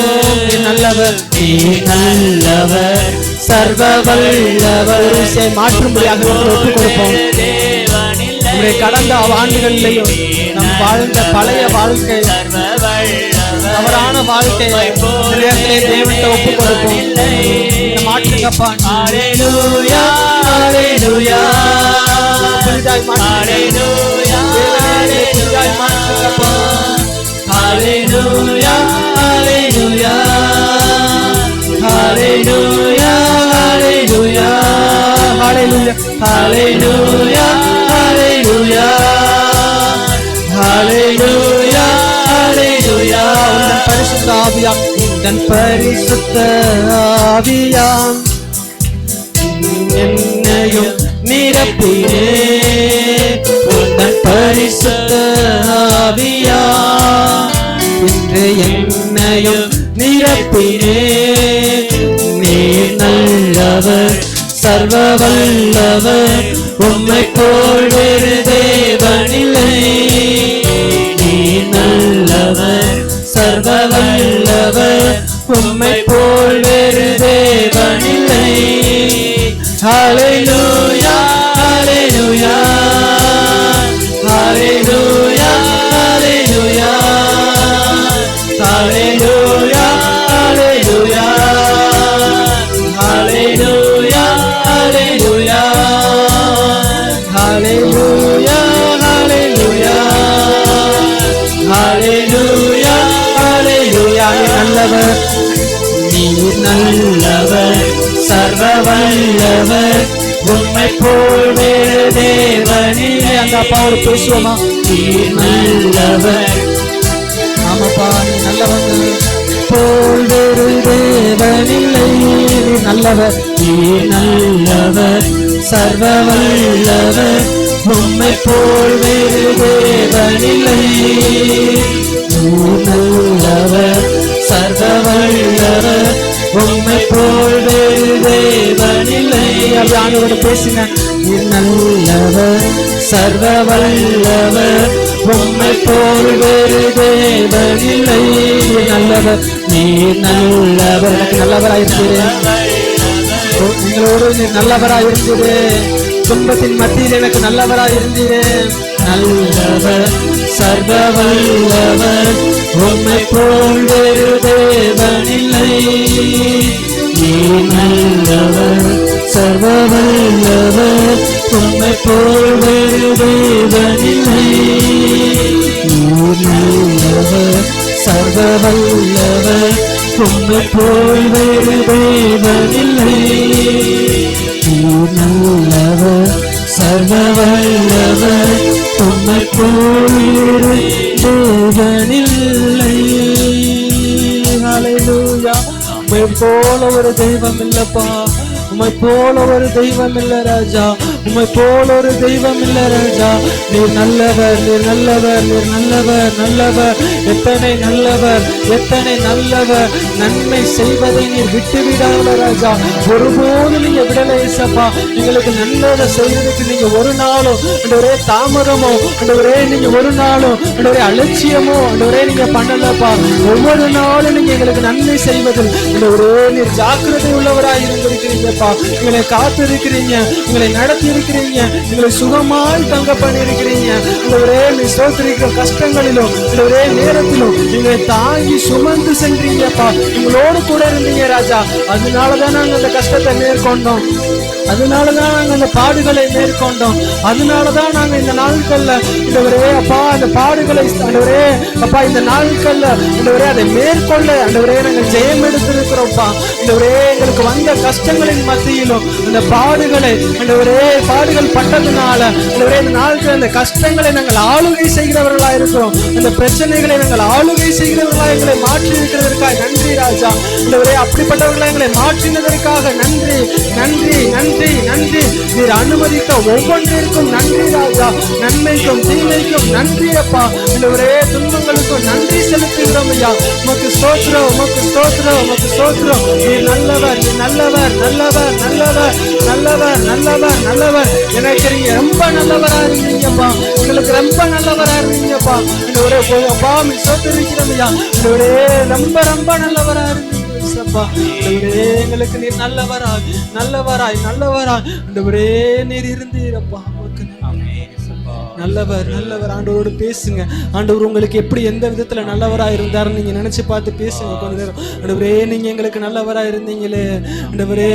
நல்லவர், நீ நல்லவர், சர்வ வல்லவர். மாற்றும்படியாக ஒப்புக் கொடுப்போம். நம்முடைய கடந்த ஆண்டுகளிலேயும் நம் வாழ்ந்த பழைய வாழ்க்கை, தவறான வாழ்க்கை தேவன்கிட்ட ஒப்புக் கொடுப்போம். மாற்றுங்கப்பா. ஹல்லேலூயா, ஹல்லேலூயா, புதிதாய் மாற்றுங்க. புதிதாய் மாற்றுங்கப்பா. ஹல்லேலூயா, ஹல்லேலூயா, ஹல்லேலூயா, ஹல்லேலூயா, ஹல்லேலூயா, ஹல்லேலூயா, ஹல்லேலூயா, ஹல்லேலூயா, ஹல்லேலூயா. உந்தன் பரிசுத்த ஆவியாம், உந்தன் பரிசுத்த ஆவியாம் என்னையும் நிரப்பினே. உந்தன் பரிசுத்த ஆவியாம் இன்று என்னையும் நிரப்பினே. நீர் நல்லவர், சர்வ வல்லவர், உம்மை போல் வேறு தேவனில்லை. நீர் நல்லவர், சர்வ வல்லவர், உம்மை போல் வேறு தேவனில்லை. ஹல்லேலூயா, ஹல்லேலூயா, ஹல்லேலூயா, ஹல்லேலூயா, ஹல்லேலூயா, ஹல்லேலூயா, ஹல்லேலூயா, ஹல்லேலூயா, ஹல்லேலூயா, ஹல்லேலூயா, ஹல்லேலூயா, ஹல்லேலூயா. நல்லவர், நீர் நல்லவர், சர்வ வல்லவர், உம்மை போல் வேறு தேவனில்லை. அந்த அப்பாவோடு பேசுவோமா? நீர் நல்லவர், ஆமாப்பா, நீ நல்லவர், போல் வேறு தேவனில்லை. நீர் நல்லவர், நீர் நல்லவர், சர்வ வல்லவர், உம்மை போல் வேறு தேவனில்லை. நீர் நல்லவர், சர்வ வல்லவர், உம்மை போல் வேறு தேவனில்லை. அப்படி ஆண்டவரோடு பேசின. நீர் நல்லவர், சர்வ வல்லவர், உம்மை போல் வேறு தேவனில்லை. நீர் நல்லவர், நீர் நல்லவர். எனக்கு நல்லவராயிருக்கிறேன், உங்களோடு நீர் நல்லவராயிருக்கிறேன். துன்பத்தின் மத்தியில் எனக்கு நல்லவராயிருந்தீரேன். நல்லவர், சர்வ வல்லவர், உம்மை போல் வேறு தேவனில்லை. நீர் நல்லவர், சர்வ வல்லவர், உம்மை போல் வேறு தேவனில்லை. நீர் நல்லவர், சர்வ வல்லவர், உம்மை போல் வேறு தேவனில்லை. நீர் நல்லவர், சர்வ வல்லவர், உம்மை போல் வேறு தேவனில்லை. ஹல்லேலூயா. உம்மை போல ஒரு தெய்வம் இல்லப்பா, உம்மை போல ஒரு தெய்வம் இல்ல ராஜா, உம்மை போல ஒரு தெய்வம் இல்ல ராஜா. நீர் நல்லவர், நீர் நல்லவர், நீர் நல்லவர், நல்லவர், எத்தனை நல்லவர், எத்தனை நல்லவர். நன்மை செய்வதை நீர் விட்டுவிடாத ராஜா, ஒருபோது நீங்க விடலை ஏசப்பா. எங்களுக்கு நல்லதை செய்யறதுக்கு நீங்க ஒரு நாளும் ஒரே தாமதமோ, ஒரே நீங்க ஒரு நாளும் ஒரே அலட்சியமோ ஒரே நீங்க பண்ணலப்பா. ஒவ்வொரு நாளும் நீங்க எங்களுக்கு நன்மை செய்வதில் ஒரே நீர் ஜாக்கிரதை உள்ளவராய் இருந்திருக்கிறீங்கப்பா. எங்களை காத்து இருக்கிறீங்க, எங்களை நடத்தி இருக்கிறீங்க, எங்களை சுகமாய் தங்க பண்ணி இருக்கிறீங்க. ஒரே நீ சோத்திருக்கிற கஷ்டங்களிலும் ஒரே நேரத்திலும் எங்களை தாங்கி சுமந்து சென்றீங்கப்பா. எங்களோடு கூட இருந்தீங்க ராஜா. அதனாலதான் நாங்க அந்த கஷ்டத்தை மேற்கொண்டோம், அதனாலதான் நாங்க அந்த பாடுகளை மேற்கொண்டோம், அதனாலதான் நாங்க இந்த நாட்கள்ல ஒரே அப்பா அந்த பாடுகளை ஒரே அப்பா இந்த நாட்கள்ல ஒரே அதை மேற்கொள்ள ஒரே நாங்கள் ஜெயம் எடுத்திருக்கிறோம்ப்பா. ஒரே எங்களுக்கு வந்த கஷ்டங்களின் மத்தியிலும் அந்த பாடுகளை ஒரே பாடுகள் பட்டதுனால ஒரே இந்த நாட்கள் அந்த கஷ்டங்களை நாங்கள் ஆளுகை செய்கிறவர்களா இருக்கிறோம். அந்த பிரச்சனைகளை நாங்கள் ஆளுகை செய்கிறவர்களா எங்களை மாற்றி இருக்கிறதற்காக நன்றி ராஜா. ஒரே அப்படிப்பட்டவர்களை எங்களை மாற்றினதற்காக நன்றி, நன்றி, நன்றி, நன்றி. நீர் அனுமதித்த ஒவ்வொன்றிற்கும் நன்றி ராஜா. நன்மைக்கும் தீமைக்கும் நன்றி அப்பா. ஒரே துன்பங்களுக்கும் நன்றி செலுத்துகிறோம் ஐயா. உமக்கு ஸ்தோத்திரம், உமக்கு ஸ்தோத்திரம், உமக்கு ஸ்தோத்திரம். நீர் நல்லவர், நீர் நல்லவர், நல்லவர், நல்லவர், நல்லவர், நல்லவர், நல்லவர். எனக்கு நீங்க ரொம்ப நல்லவரா இருந்தீங்கப்பா, எங்களுக்கு ரொம்ப நல்லவரா இருந்தீங்கப்பா. ஒரே அப்பா சோத்திருக்கிறோம் ஐயா. ஒரே ரொம்ப ரொம்ப நல்லவரா இருந்தீங்க எங்களுக்கு நீர் நல்லவராய், நல்லவராய், நல்லவராய் ஒரே நீர் இருந்தீரப்பா. நல்லவர், நல்லவர். ஆண்டவரோடு பேசுங்க. ஆண்டவர் உங்களுக்கு எப்படி எந்த விதத்துல நல்லவரா இருந்தாருன்னு நீங்க நினைச்சு பார்த்து பேசுங்க கொஞ்ச நேரம். ஆண்டவரே நீங்க எங்களுக்கு நல்லவரா இருந்தீங்களே. ஆண்டவரே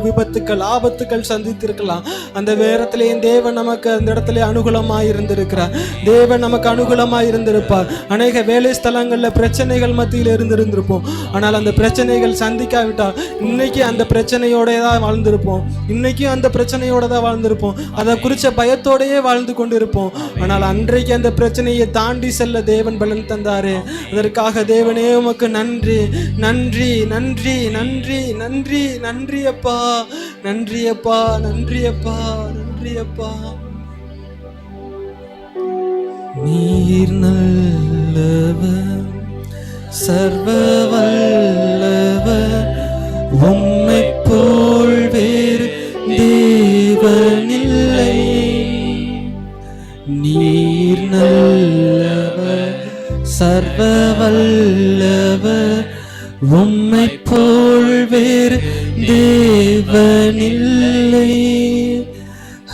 விபத்துக்கள் ஆபத்துக்கள் சந்தித்திருக்கலாம், அந்த நேரத்திலேயும் தேவன் நமக்கு அந்த இடத்துல அனுகூலமாய் இருந்திருக்கிறார். தேவன் நமக்கு அனுகூலமாய் இருந்திருப்பார். அநேக வேலை ஸ்தலங்கள்ல பிரச்சனைகள் மத்தியில் இருந்திருப்போம். ஆனால் அந்த பிரச்சனைகள் சந்திக்காவிட்டால் இன்னைக்கு அந்த பிரச்சனையோட தான் வாழ்ந்திருப்போம், இன்னைக்கும் அந்த பிரச்சனையோட தான் வாழ்ந்திருப்போம், அதை குறிச்ச பயத்தோடையே வாழ்ந்து கொண்டிருப்போம். ஆனால் அன்றைக்கு அந்த பிரச்சனையை தாண்டி செல்ல தேவன் பலன் தந்தாரு. அதற்காக தேவனே உமக்கு நன்றி, நன்றி, நன்றி, நன்றி, நன்றி, நன்றி அப்பா, நன்றி அப்பா, நன்றி அப்பா, நன்றி அப்பா. நீர் நல்லவர், சர்வ வல்லவர், உம்மை போல் வேறு தேவனில்லை. நீர் நல்லவர், சர்வ வல்லவர், உம்மை போல் வேறு தேவனில்லை.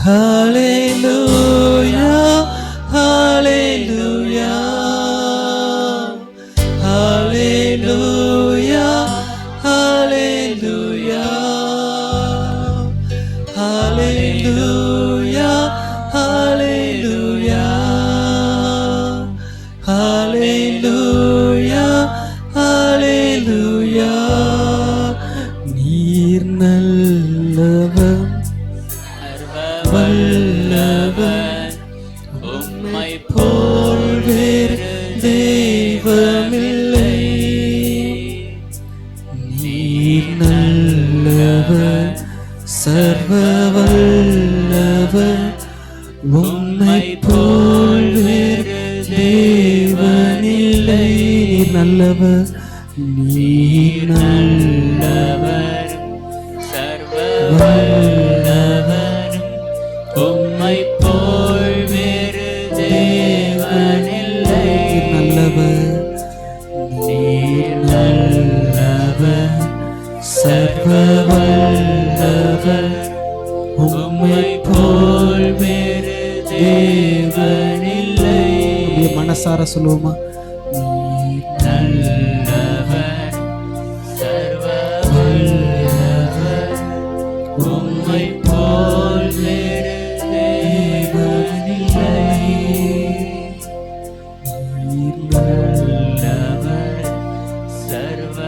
ஹல்லேலூயா, ஹல்லேலூயா, ஹல்லேலூயா, ஹல்லேலூயா, ஹல்லேலூயா, ஹல்லேலூயா, ஹல்லேலூயா, ஹல்லேலூயா. நீர் நல்லவர், வல்லவர், உம்மை போல் வேறு தெய்வமில்லை. நீர் நல்லவர், சர்வ வல்லவர், உம்மை போல் வேறு தேவனில்லை. நீர் நல்லவர், நீர் நல்லவர், சர்வ வல்லவர், உம்மை போல் வேறு தேவனில்லை. நல்லவர், நீர் நல்லவர், சர்வ வல்லவர், உம்மை போல் வேறு தேவனில்லை. மனசார சொல்லுவோமா? நீர் நல்லவர், சர்வ வல்லவர், உம்மை போல் வேறு தேவனில்லை. நீர் நல்லவர், சர்வ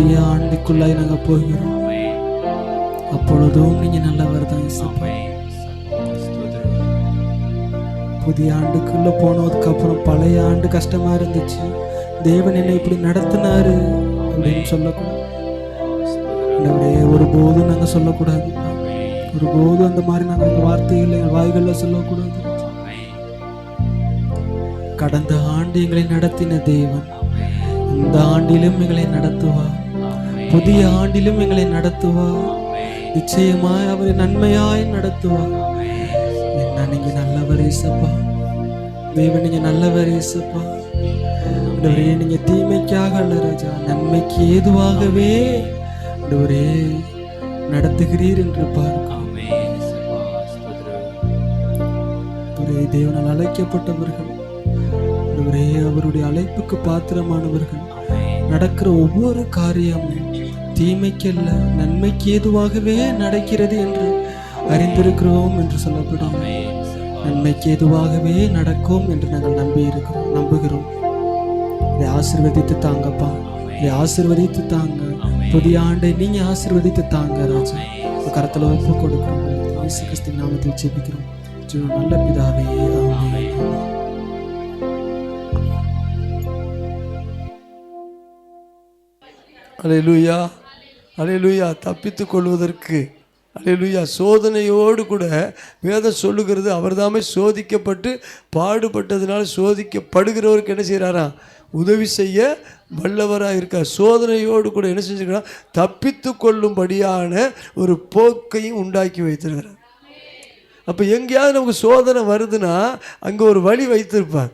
புதிய ஆண்டுக்குள்ளாய் நாங்க போகிறோம். அப்பொழுதும் நீங்க நல்லவர் தான் இயேசுப்பா. புதிய ஆண்டுக்குள்ள போனதுக்கு அப்புறம் பழைய ஆண்டு கஷ்டமா இருந்துச்சு, தேவன் என்னை இப்படி நடத்தினாரு அப்படின்னு சொல்லக்கூடாது. ஒருபோதும் நாங்க சொல்லக்கூடாது, ஒருபோதும் அந்த மாதிரி நாங்க அந்த வார்த்தைகளை வாய்கள்ல சொல்லக்கூடாது. கடந்த ஆண்டு எங்களை நடத்தின தேவன் இந்த ஆண்டிலும் எங்களை நடத்துவார், புதிய ஆண்டிலும் எங்களை நடத்துவார். நிச்சயமாய் அவரை நன்மையாய் நடத்துவார். என்ன நீங்க நல்லவர் இயேசுப்பா, தேவன் நீங்க நல்லவர் இயேசுப்பா. நீங்க தீமைக்காக அல்ல ராஜா, நன்மைக்கு ஏதுவாகவே நடத்துகிறீர் என்று பார்க்க தேவனால் அழைக்கப்பட்டவர்கள், அவருடைய அழைப்புக்கு பாத்திரமானவர்கள் நடக்கிற ஒவ்வொரு காரியமும் தீமைக்கல்ல நன்மைக்கு ஏதுவாகவே நடக்கிறது என்று அறிந்திருக்கிறோம் என்று சொல்லப்படும். நன்மைக்கு ஏதுவாகவே நடக்கும் என்று நாங்கள் நம்புகிறோம். இதை ஆசீர்வதித்து தாங்கப்பா, இதை ஆசீர்வதித்து தாங்க. புதிய ஆண்டை நீங்க ஆசீர்வதித்து தாங்க ராஜா. கரத்துல ஒப்பு கொடுக்கிறோம். இயேசு கிறிஸ்துவின் நாமத்தில் ஜெபிக்கிறோம் நல்ல பிதாவே, ஆமென். அல்லேலூயா, அல்லேலூயா. தப்பித்து கொள்வதற்கு அல்லேலூயா சோதனையோடு கூட வேதம் சொல்லுகிறது, அவர்தாமே சோதிக்கப்பட்டு பாடுபட்டதுனால சோதிக்கப்படுகிறவருக்கு என்ன செய்கிறாராம், உதவி செய்ய வல்லவராக இருக்கார். சோதனையோடு கூட என்ன செஞ்சுக்கிறார், தப்பித்து கொள்ளும்படியான ஒரு போக்கையும் உண்டாக்கி வைத்திருக்கிறார். அப்போ எங்கேயாவது நமக்கு சோதனை வருதுன்னா அங்கே ஒரு வழி வைத்திருப்பார்.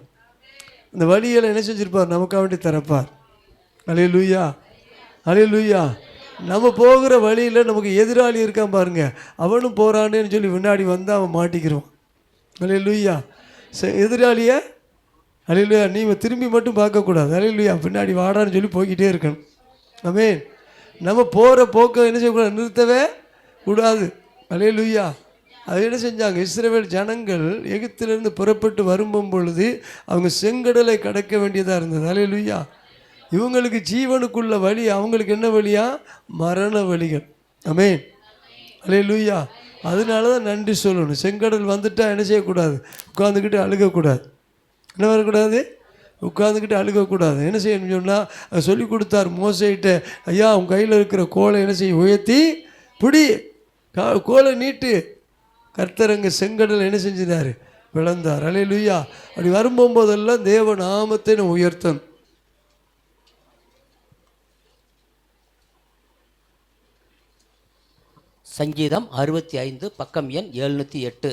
அந்த வழியில் என்ன செஞ்சிருப்பார், நமக்காக வேண்டி திறப்பார். அல்லேலூயா, அல்லேலூயா. நம்ம போகிற வழியில் நமக்கு எதிராளி இருக்கான் பாருங்க, அவனும் போகிறானேன்னு சொல்லி முன்னாடி வந்து அவன் மாட்டிக்கிறோம். அல்லேலூயா. எதிராளியை அல்லேலூயா நீ திரும்பி மட்டும் பார்க்கக்கூடாது. அல்லேலூயா பின்னாடி வாடான்னு சொல்லி போய்கிட்டே இருக்கணும். ஆமென். நம்ம போகிற போக்க என்ன செய்யக்கூடாது, நிறுத்தவே கூடாது. அல்லேலூயா. அது என்ன செஞ்சாங்க, இஸ்ரவேல் ஜனங்கள் எகிப்திலிருந்து புறப்பட்டு வரும்பும் பொழுது அவங்க செங்கடலை கடக்க வேண்டியதாக இருந்தது. அல்லேலூயா. இவங்களுக்கு ஜீவனுக்குள்ள வழி, அவங்களுக்கு என்ன வழியா, மரண வழிகள். ஆமென். அல்லேலூயா. அதனால தான் நன்றி சொல்லணும். செங்கடல் வந்துட்டால் என்ன செய்யக்கூடாது, உட்காந்துக்கிட்டு அழுகக்கூடாது. என்ன வரக்கூடாது, உட்காந்துக்கிட்டு அழுகக்கூடாது. என்ன செய்யணும்னு சொன்னால் சொல்லி கொடுத்தார் மோசேகிட்ட, ஐயா உன் கையில் இருக்கிற கோலை என்ன செய்ய, உயர்த்தி பிடி, கோலை நீட்டு. கர்த்தரங்க செங்கடல் என்ன செஞ்சினார், பிளந்தார். அல்லேலூயா. அப்படி வரும்போதெல்லாம் தேவ நாமத்தை நான் உயர்த்தணும். சங்கீதம் 65 பக்கம் எண் 708.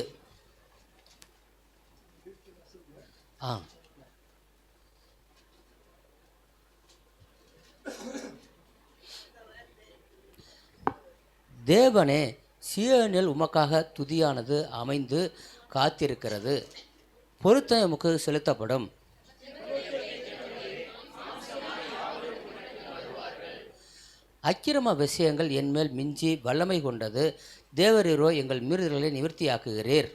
தேவனே, சீயோனில் உமக்காக துதியானது அமைந்து காத்திருக்கிறது, பொருத்தம் உமக்கு செலுத்தப்படும். அக்கிரம விஷயங்கள் என்மேல் மிஞ்சி வல்லமை கொண்டது, தேவரீரோ எங்கள் மீறுதல்களை நிவர்த்தியாக்குகிறீர்.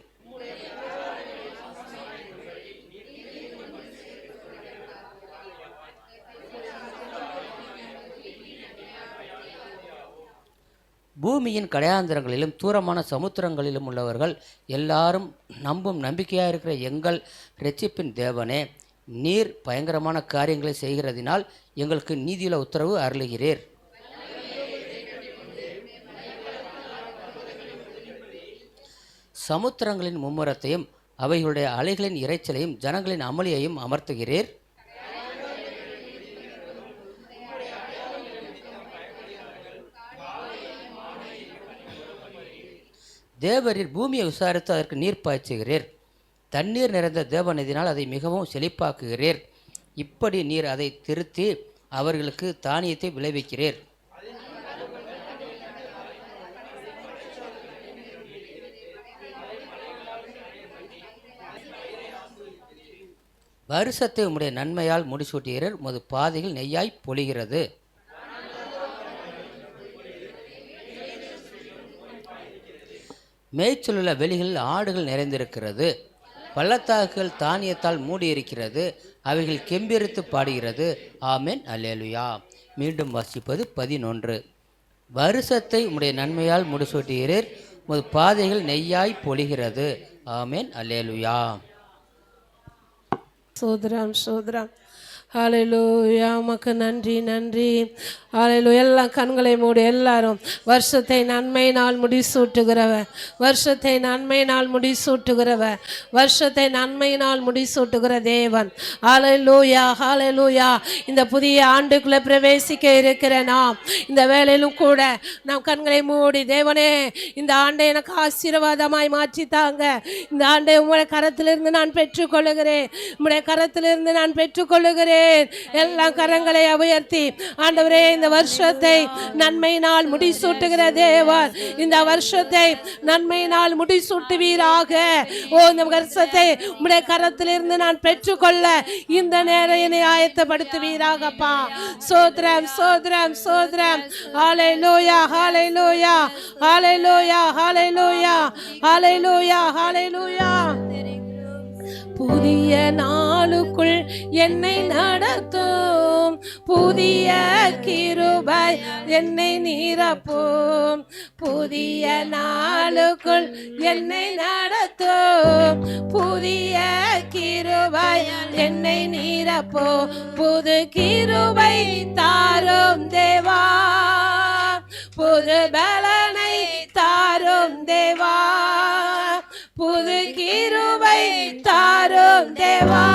பூமியின் கடையாந்திரங்களிலும் தூரமான சமுத்திரங்களிலும் உள்ளவர்கள் எல்லாரும் நம்பும் நம்பிக்கையாக இருக்கிற எங்கள் இரட்சிப்பின் தேவனே, நீர் பயங்கரமான காரியங்களை செய்கிறதினால் எங்களுக்கு நீதியுள்ள உத்தரவு அருளுகிறீர். சமுத்திரங்களின் மும்முரத்தையும் அவைகளுடைய அலைகளின் இறைச்சலையும் ஜனங்களின் அமளியையும் அமர்த்துகிறீர். தேவரீர் பூமியை விசாரித்து அதற்கு நீர் பாய்ச்சுகிறீர். தண்ணீர் நிறைந்த தேவநதியினால் அதை மிகவும் செழிப்பாக்குகிறீர். இப்படி நீர் அதை திருத்தி அவர்களுக்கு தானியத்தை விளைவிக்கிறீர். வருஷத்தை உம்முடைய நன்மையால் முடிசூட்டுகிறீர். உமது பாதைகள் நெய்யாய் பொழிகிறது. மேய்ச்சலுள்ள வெளிகளில் ஆடுகள் நிறைந்திருக்கிறது. பள்ளத்தாக்குகள் தானியத்தால் மூடியிருக்கிறது. அவைகள் கெம்பீரித்து பாடுகிறது. ஆமென், அல்லேலுயா. மீண்டும் வாசிப்பது 11. வருஷத்தை உம்முடைய நன்மையால் முடிசூட்டுகிறீர், உமது பாதைகள் நெய்யாய் பொழிகிறது. ஆமென். அல்லேலூயா. சோதரம் சோதரம். ஹalleluya. உமக்கு நன்றி நன்றி. ஹalleluya. எல்லாம் கண்களை மூடி எல்லாரும் வருஷத்தை நன்மையினால் முடிசூட்டுகிறவர், வருஷத்தை நன்மையினால் முடிசூட்டுகிறவர், வருஷத்தை நன்மையினால் முடிசூட்டுகிற தேவன். ஹalleluya ஹalleluya. இந்த புதிய ஆண்டுக்குள்ளே பிரவேசிக்க இருக்கிற நாம் இந்த வேளையிலும் கூட நாம் கண்களை மூடி, தேவனே இந்த ஆண்டை எனக்கு ஆசீர்வாதமாய் மாற்றித்தாங்க, இந்த ஆண்டை உங்களுடைய கரத்திலிருந்து நான் பெற்றுக்கொள்ளுகிறேன், உங்களுடைய கரத்திலிருந்து நான் பெற்றுக்கொள்ளுகிறேன். எல்லாம் கரங்களை உயர்த்தி, ஆண்டவரே இந்த வருஷத்தை நன்மையினால் முடிசூட்டுகிற தேவன், இந்த வருஷத்தை நன்மையினால் முடிசூட்டுவீராக. ஓ, இந்த வருஷத்தை உம்முடைய கரத்திலிருந்து நான் பெற்றுக்கொள்ள இந்த நேரம் என்னை ஆயத்தப்படுத்துவீராகப்பா. சோத்ரம் சோத்ரம் சோத்ரம். ஹalleluya ஹalleluya ஹalleluya ஹalleluya ஹalleluya ஹalleluya. புதிய நாளுக்குள் என்னை நடத்தும், புதிய கிருபை என்னை நிரப்பும், புதிய நாளுக்குள் என்னை நடத்தும், புதிய கிருபை என்னை நிரப்பும், புது கிருபை தாரும் தேவா, புது பலனை தாரும் தேவா, புது கிருபை தாரும் தேவா,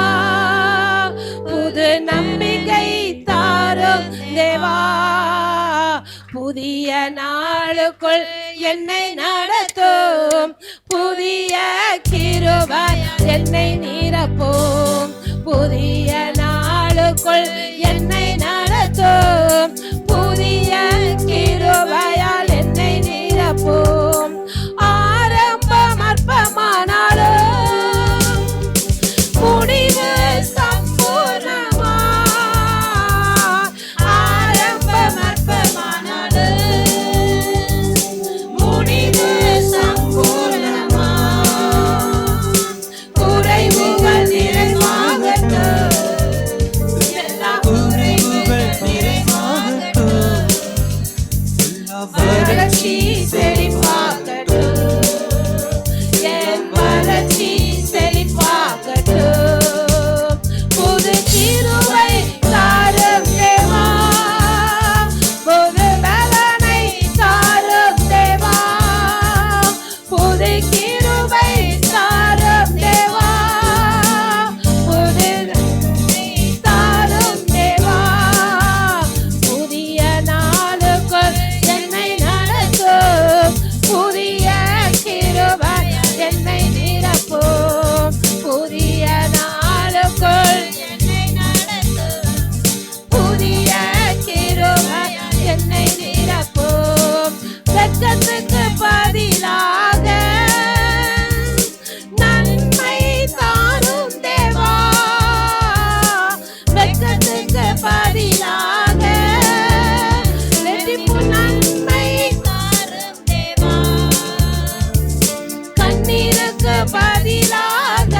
புது நம்பிக்கை தாரும் தேவா, புதிய நாளுக்குள் என்னை நடத்தும், புதிய கிருபை என்னை நிரப்பும், புதிய நாளுக்குள் என்னை நடத்தும், புதிய கிருபையால் என்னை நிரப்பும். ஆரம்பம் அற்பமானாலும் முடிவு சம்பூர்ணமா, ஆரம்பம் அற்பமானாலும் முடிவு சம்பூர்ணமா, குறைவுகள் நிறைவாகட்டும், எல்லா குறைவுகள் நிறைவாகட்டும், வறட்சி செழிப்பாகட்டும், என் வறட்சி செழிப்பாகட்டும், புது கிருபை தாரும் தேவா, புது பலனை தாரும் தேவா, புது கிருபை தாரும் தேவா, புது நன்மை தாரும் தேவா, புதிய நாளுக்குள் என்னை நடத்தும், புதிய கிருபை என்னை நிரப்பும், புதிய நாளுக்குள் என்னை நடத்தும், புதிய கிருபை என்னை நிரப்பும். வெட்கத்துக்கு பதிலாக நன்மை தாரும் தேவா, வெட்கத்துக்கு பதிலாக ரெட்டிப்பு நன்மை தாரும் தேவா, கண்ணீருக்கு பதிலாக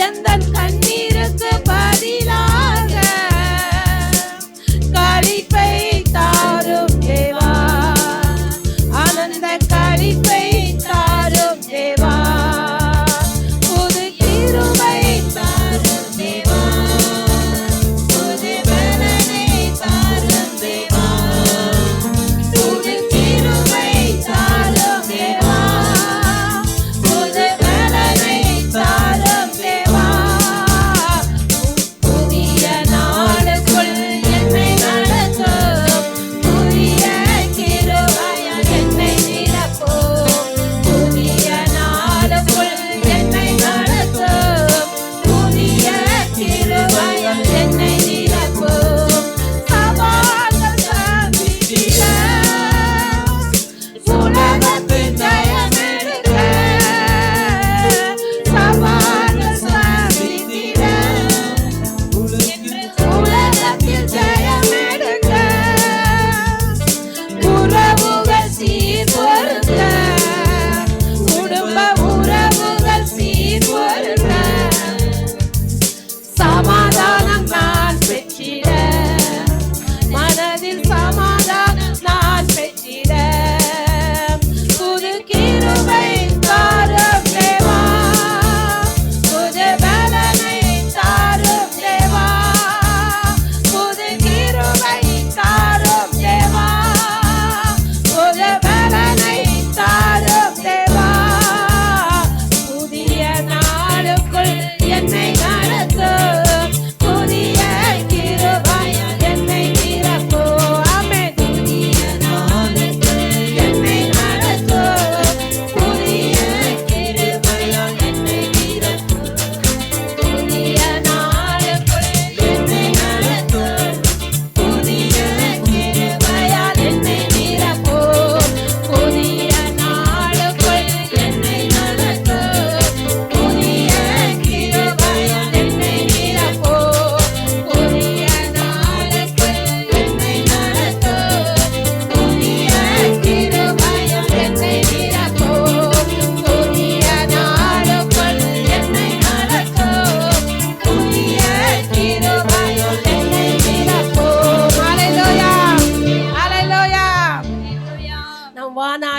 எந்தன் கண்ணீருக்கு பதிலாக களிப்பை தாரும் தேவா,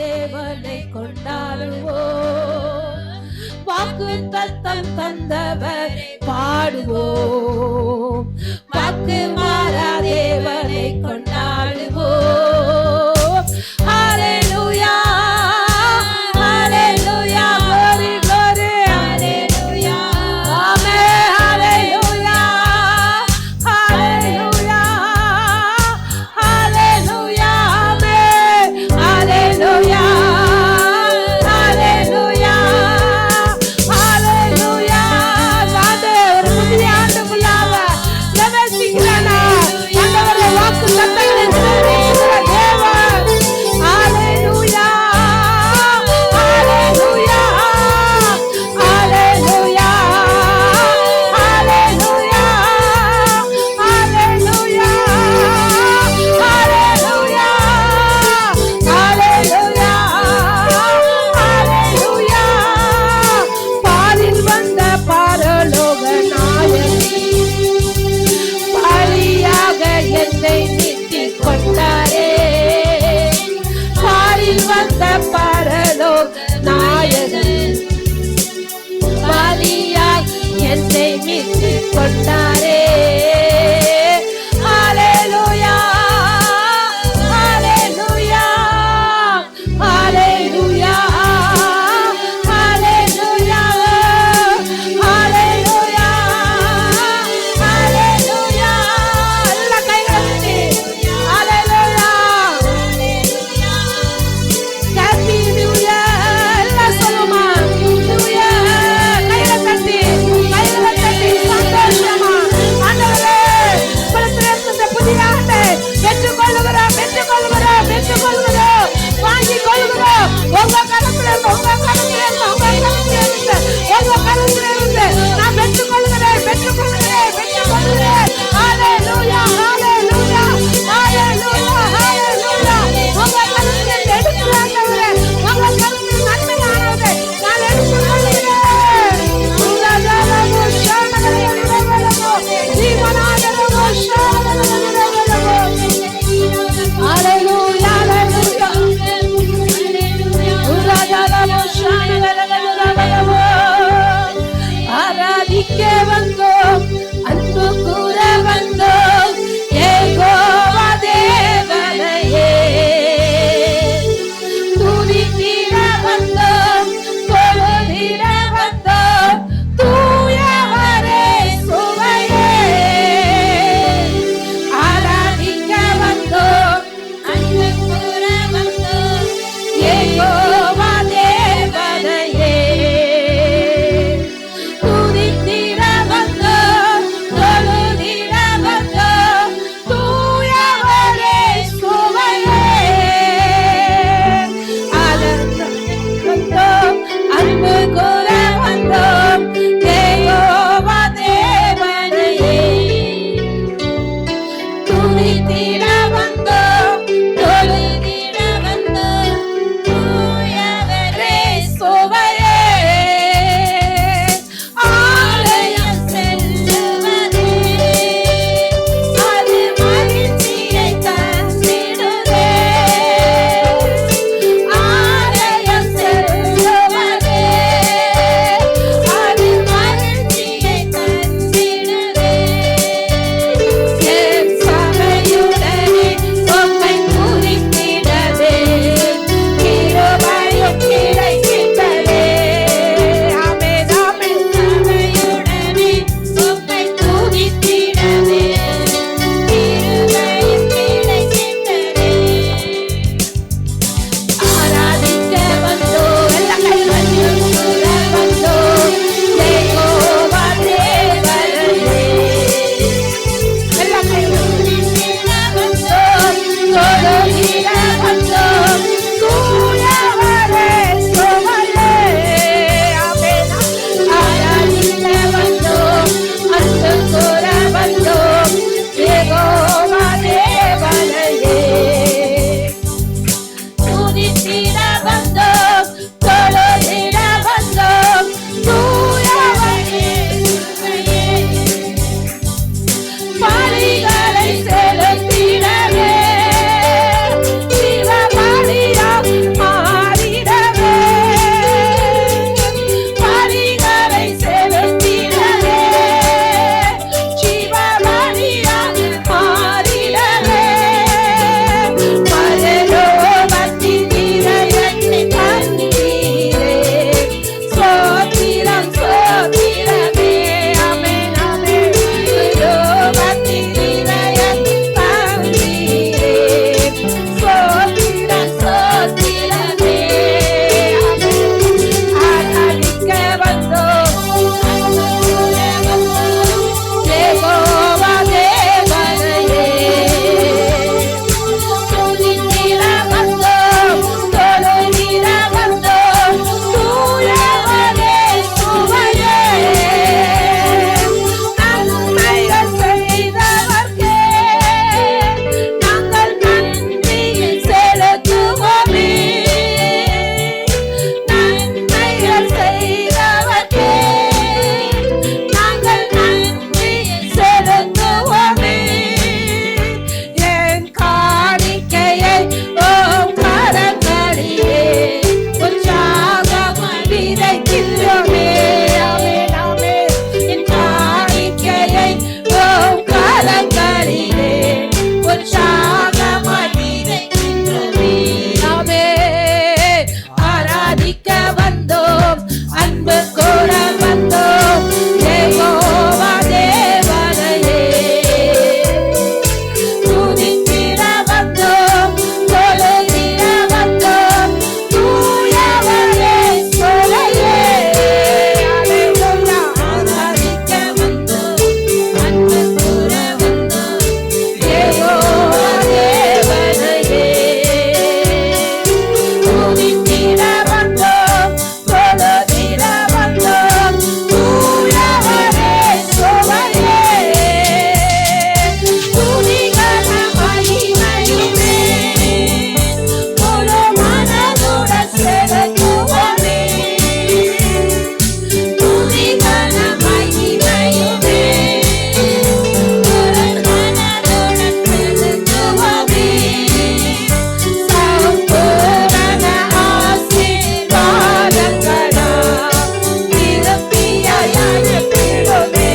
தேவனை கொண்டாடுவோம். வாக்கு தத்தம் தந்தவர் பாடுவோம். வாக்கு மாறா தேவனை கொண்டாடுவோம். ஹalleluya ஹalleluya glory glory ஹalleluya ஆமென் ஹalleluya ஹalleluya ஹalleluya ஆமென் ஹalleluya ஹalleluya ஹalleluya. வாதே ஒரு புதிய ஆண்டுக்குள்ளாக பிரவேசிக்கிறேனா அர்ப்பணிக்கின்றோமே. ஆமென், ஆமென். என் காணிக்கையை உம் கரங்களிலே உற்சாகமாய் விதைக்கின்றோமே. ஆமென். ஆராதிக்க வந்தோம், அன்பு கூற வந்தோம், யெகோவா தேவனையே. துதித்திட வந்தோம், தொழுதிட வந்தோம், தூயவரே சொலையே. அல்லேலூயா. ஆராதிக்க வந்தோம், அன்பு கூற வந்தோம், யெகோவா தேவனையே. துதித்திட வந்தோம், தொழுதிட வந்தோம், தூயவரே சொலையே. துதிகன மகிமையுமே, முழு மனதுடன் செலுத்துவோமே. துதிகன மகிமையுமே, முழு மனதுடன் செலுத்துவோமே. சம்பூரண ஆசீர்வாதங்களா திருப்பியாய் அனுப்பிடுமே.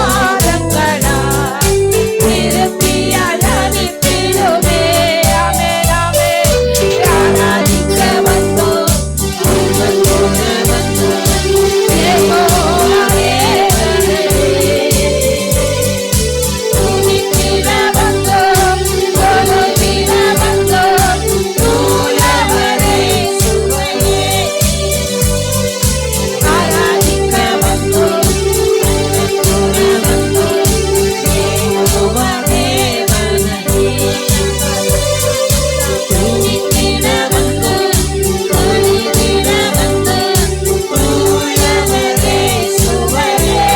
ஆசீர்வாதங்களா திருப்பியாய் அனுப்பிடுமே. ஆமென், ஆமென். ஆராதிக்க வந்தோம், அன்பு கூற வந்தோம், யெகோவா தேவனையே. துதித்திட வந்தோம், தொழுதிட வந்தோம், தூயவரே சுவையே. ஆராதிக்க வந்தோம், அன்பு கூற வந்தோம், யெகோவா தேவனையே. துதித்திட வந்தோம், தொழுதிட வந்தோம், தூயவரே சுவையே.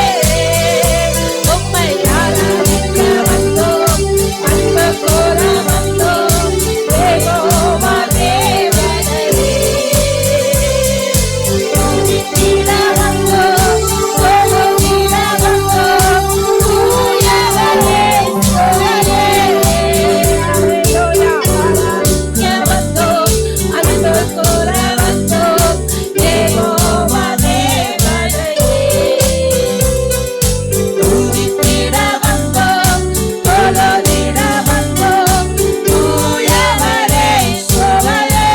உம்மை ஆராதிக்க வந்தோம், அன்பு கூற வந்தோம், யெகோவா தேவனையே. துதித்திட வந்தோம், தொழுதிட வந்தோம், தூயவரே சுவையே. அல்லேலூயா. ஆராதிக்க வந்தோம், அன்பு கூற வந்தோம், யெகோவா தேவனையே. துதித்திட வந்தோம், தொழுதிட வந்தோம், தூயவரே சுவையே.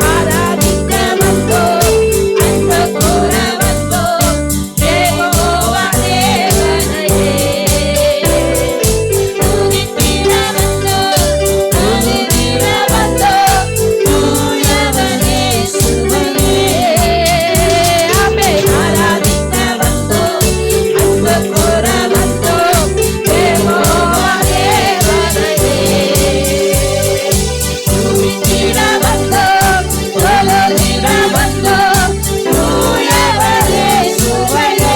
ஆராதிக்க வந்தோம், அன்பு கூற வந்தோம், யெகோவா தேவனையே. துதித்திட வந்தோம், தொழுதிட வந்தோம், தூயவரே சுவையே. ஆமென். ஆராதிக்க வந்தோம், அன்பு கூற வந்தோம், யெகோவா தேவனையே. துதித்திட வந்தோம், தொழுதிட வந்தோம், தூயவரே சுவையே.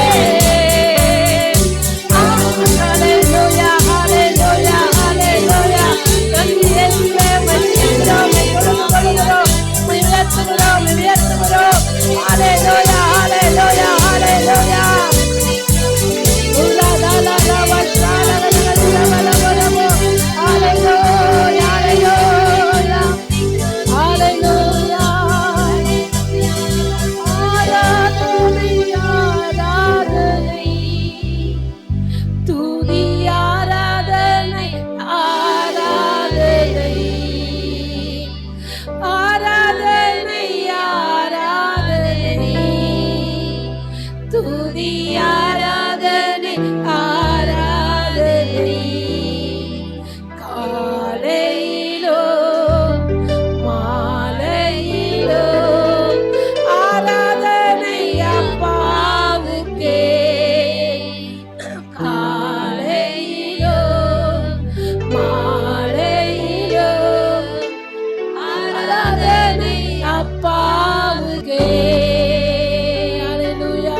ஹல்லேலூயா, ஹல்லேலூயா, ஹல்லேலூயா. நன்றி இயேசுவே, உம்மை துதிக்கிறோம், உம்மை தொழுகிறோம், உம்மை உயர்த்துகிறோம், உம்மை உயர்த்துகிறோம். ஹல்லேலூயா, ஹல்லேலூயா, ஹல்லேலூயா. ஹல்லேலூயா, ஹல்லேலூயா. ஹல்லேலூயா. ஆராதனை, ஆராதனை, துதி ஆராதனை, ஆராதனை, ஆராதனை, ஆராதனை, துதி ஆராதனை, ஆராதனை. காலையிலோ மாலையிலோ ஆராதனை அப்பாவுக்கே. காலையிலோ மாலையிலோ ஆராதனை அப்பாவுக்கே. அல்லேலூயா.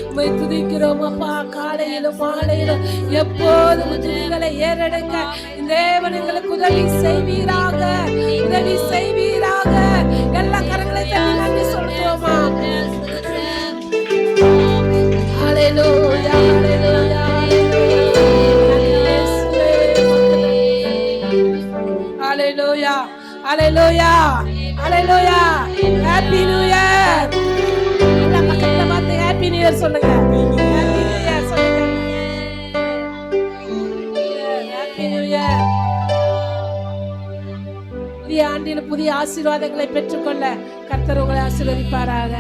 உம்மை துதிக்கிறோம் அப்பா. காலையிலும் மாலையிலும் எப்போதும் துதிகளை ஏறெடுக்க இந்த தேவன் எங்களுக்கு உதவி செய்வீராக, உதவி செய்வீராக. எல்லா கரங்களை தட்டி நன்றி சொல்லுவோமா? ஹல்லேலூயா, ஹல்லேலூயா, ஹல்லேலூயா. ஹalleluya ஹalleluya ஹalleluya ஹேப்பி நியூ இயர். எல்லா பக்கத்துல பார்த்து ஹேப்பி நியூ இயர் சொல்லுங்க. ஹேப்பி நியூ இயர் சொல்லுங்க. Happy new year. புதிய ஆண்டில் புதிய ஆசீர்வாதங்களை பெற்றுக்கொள்ள கர்த்தர் உங்களை ஆசீர்வதிப்பாராக.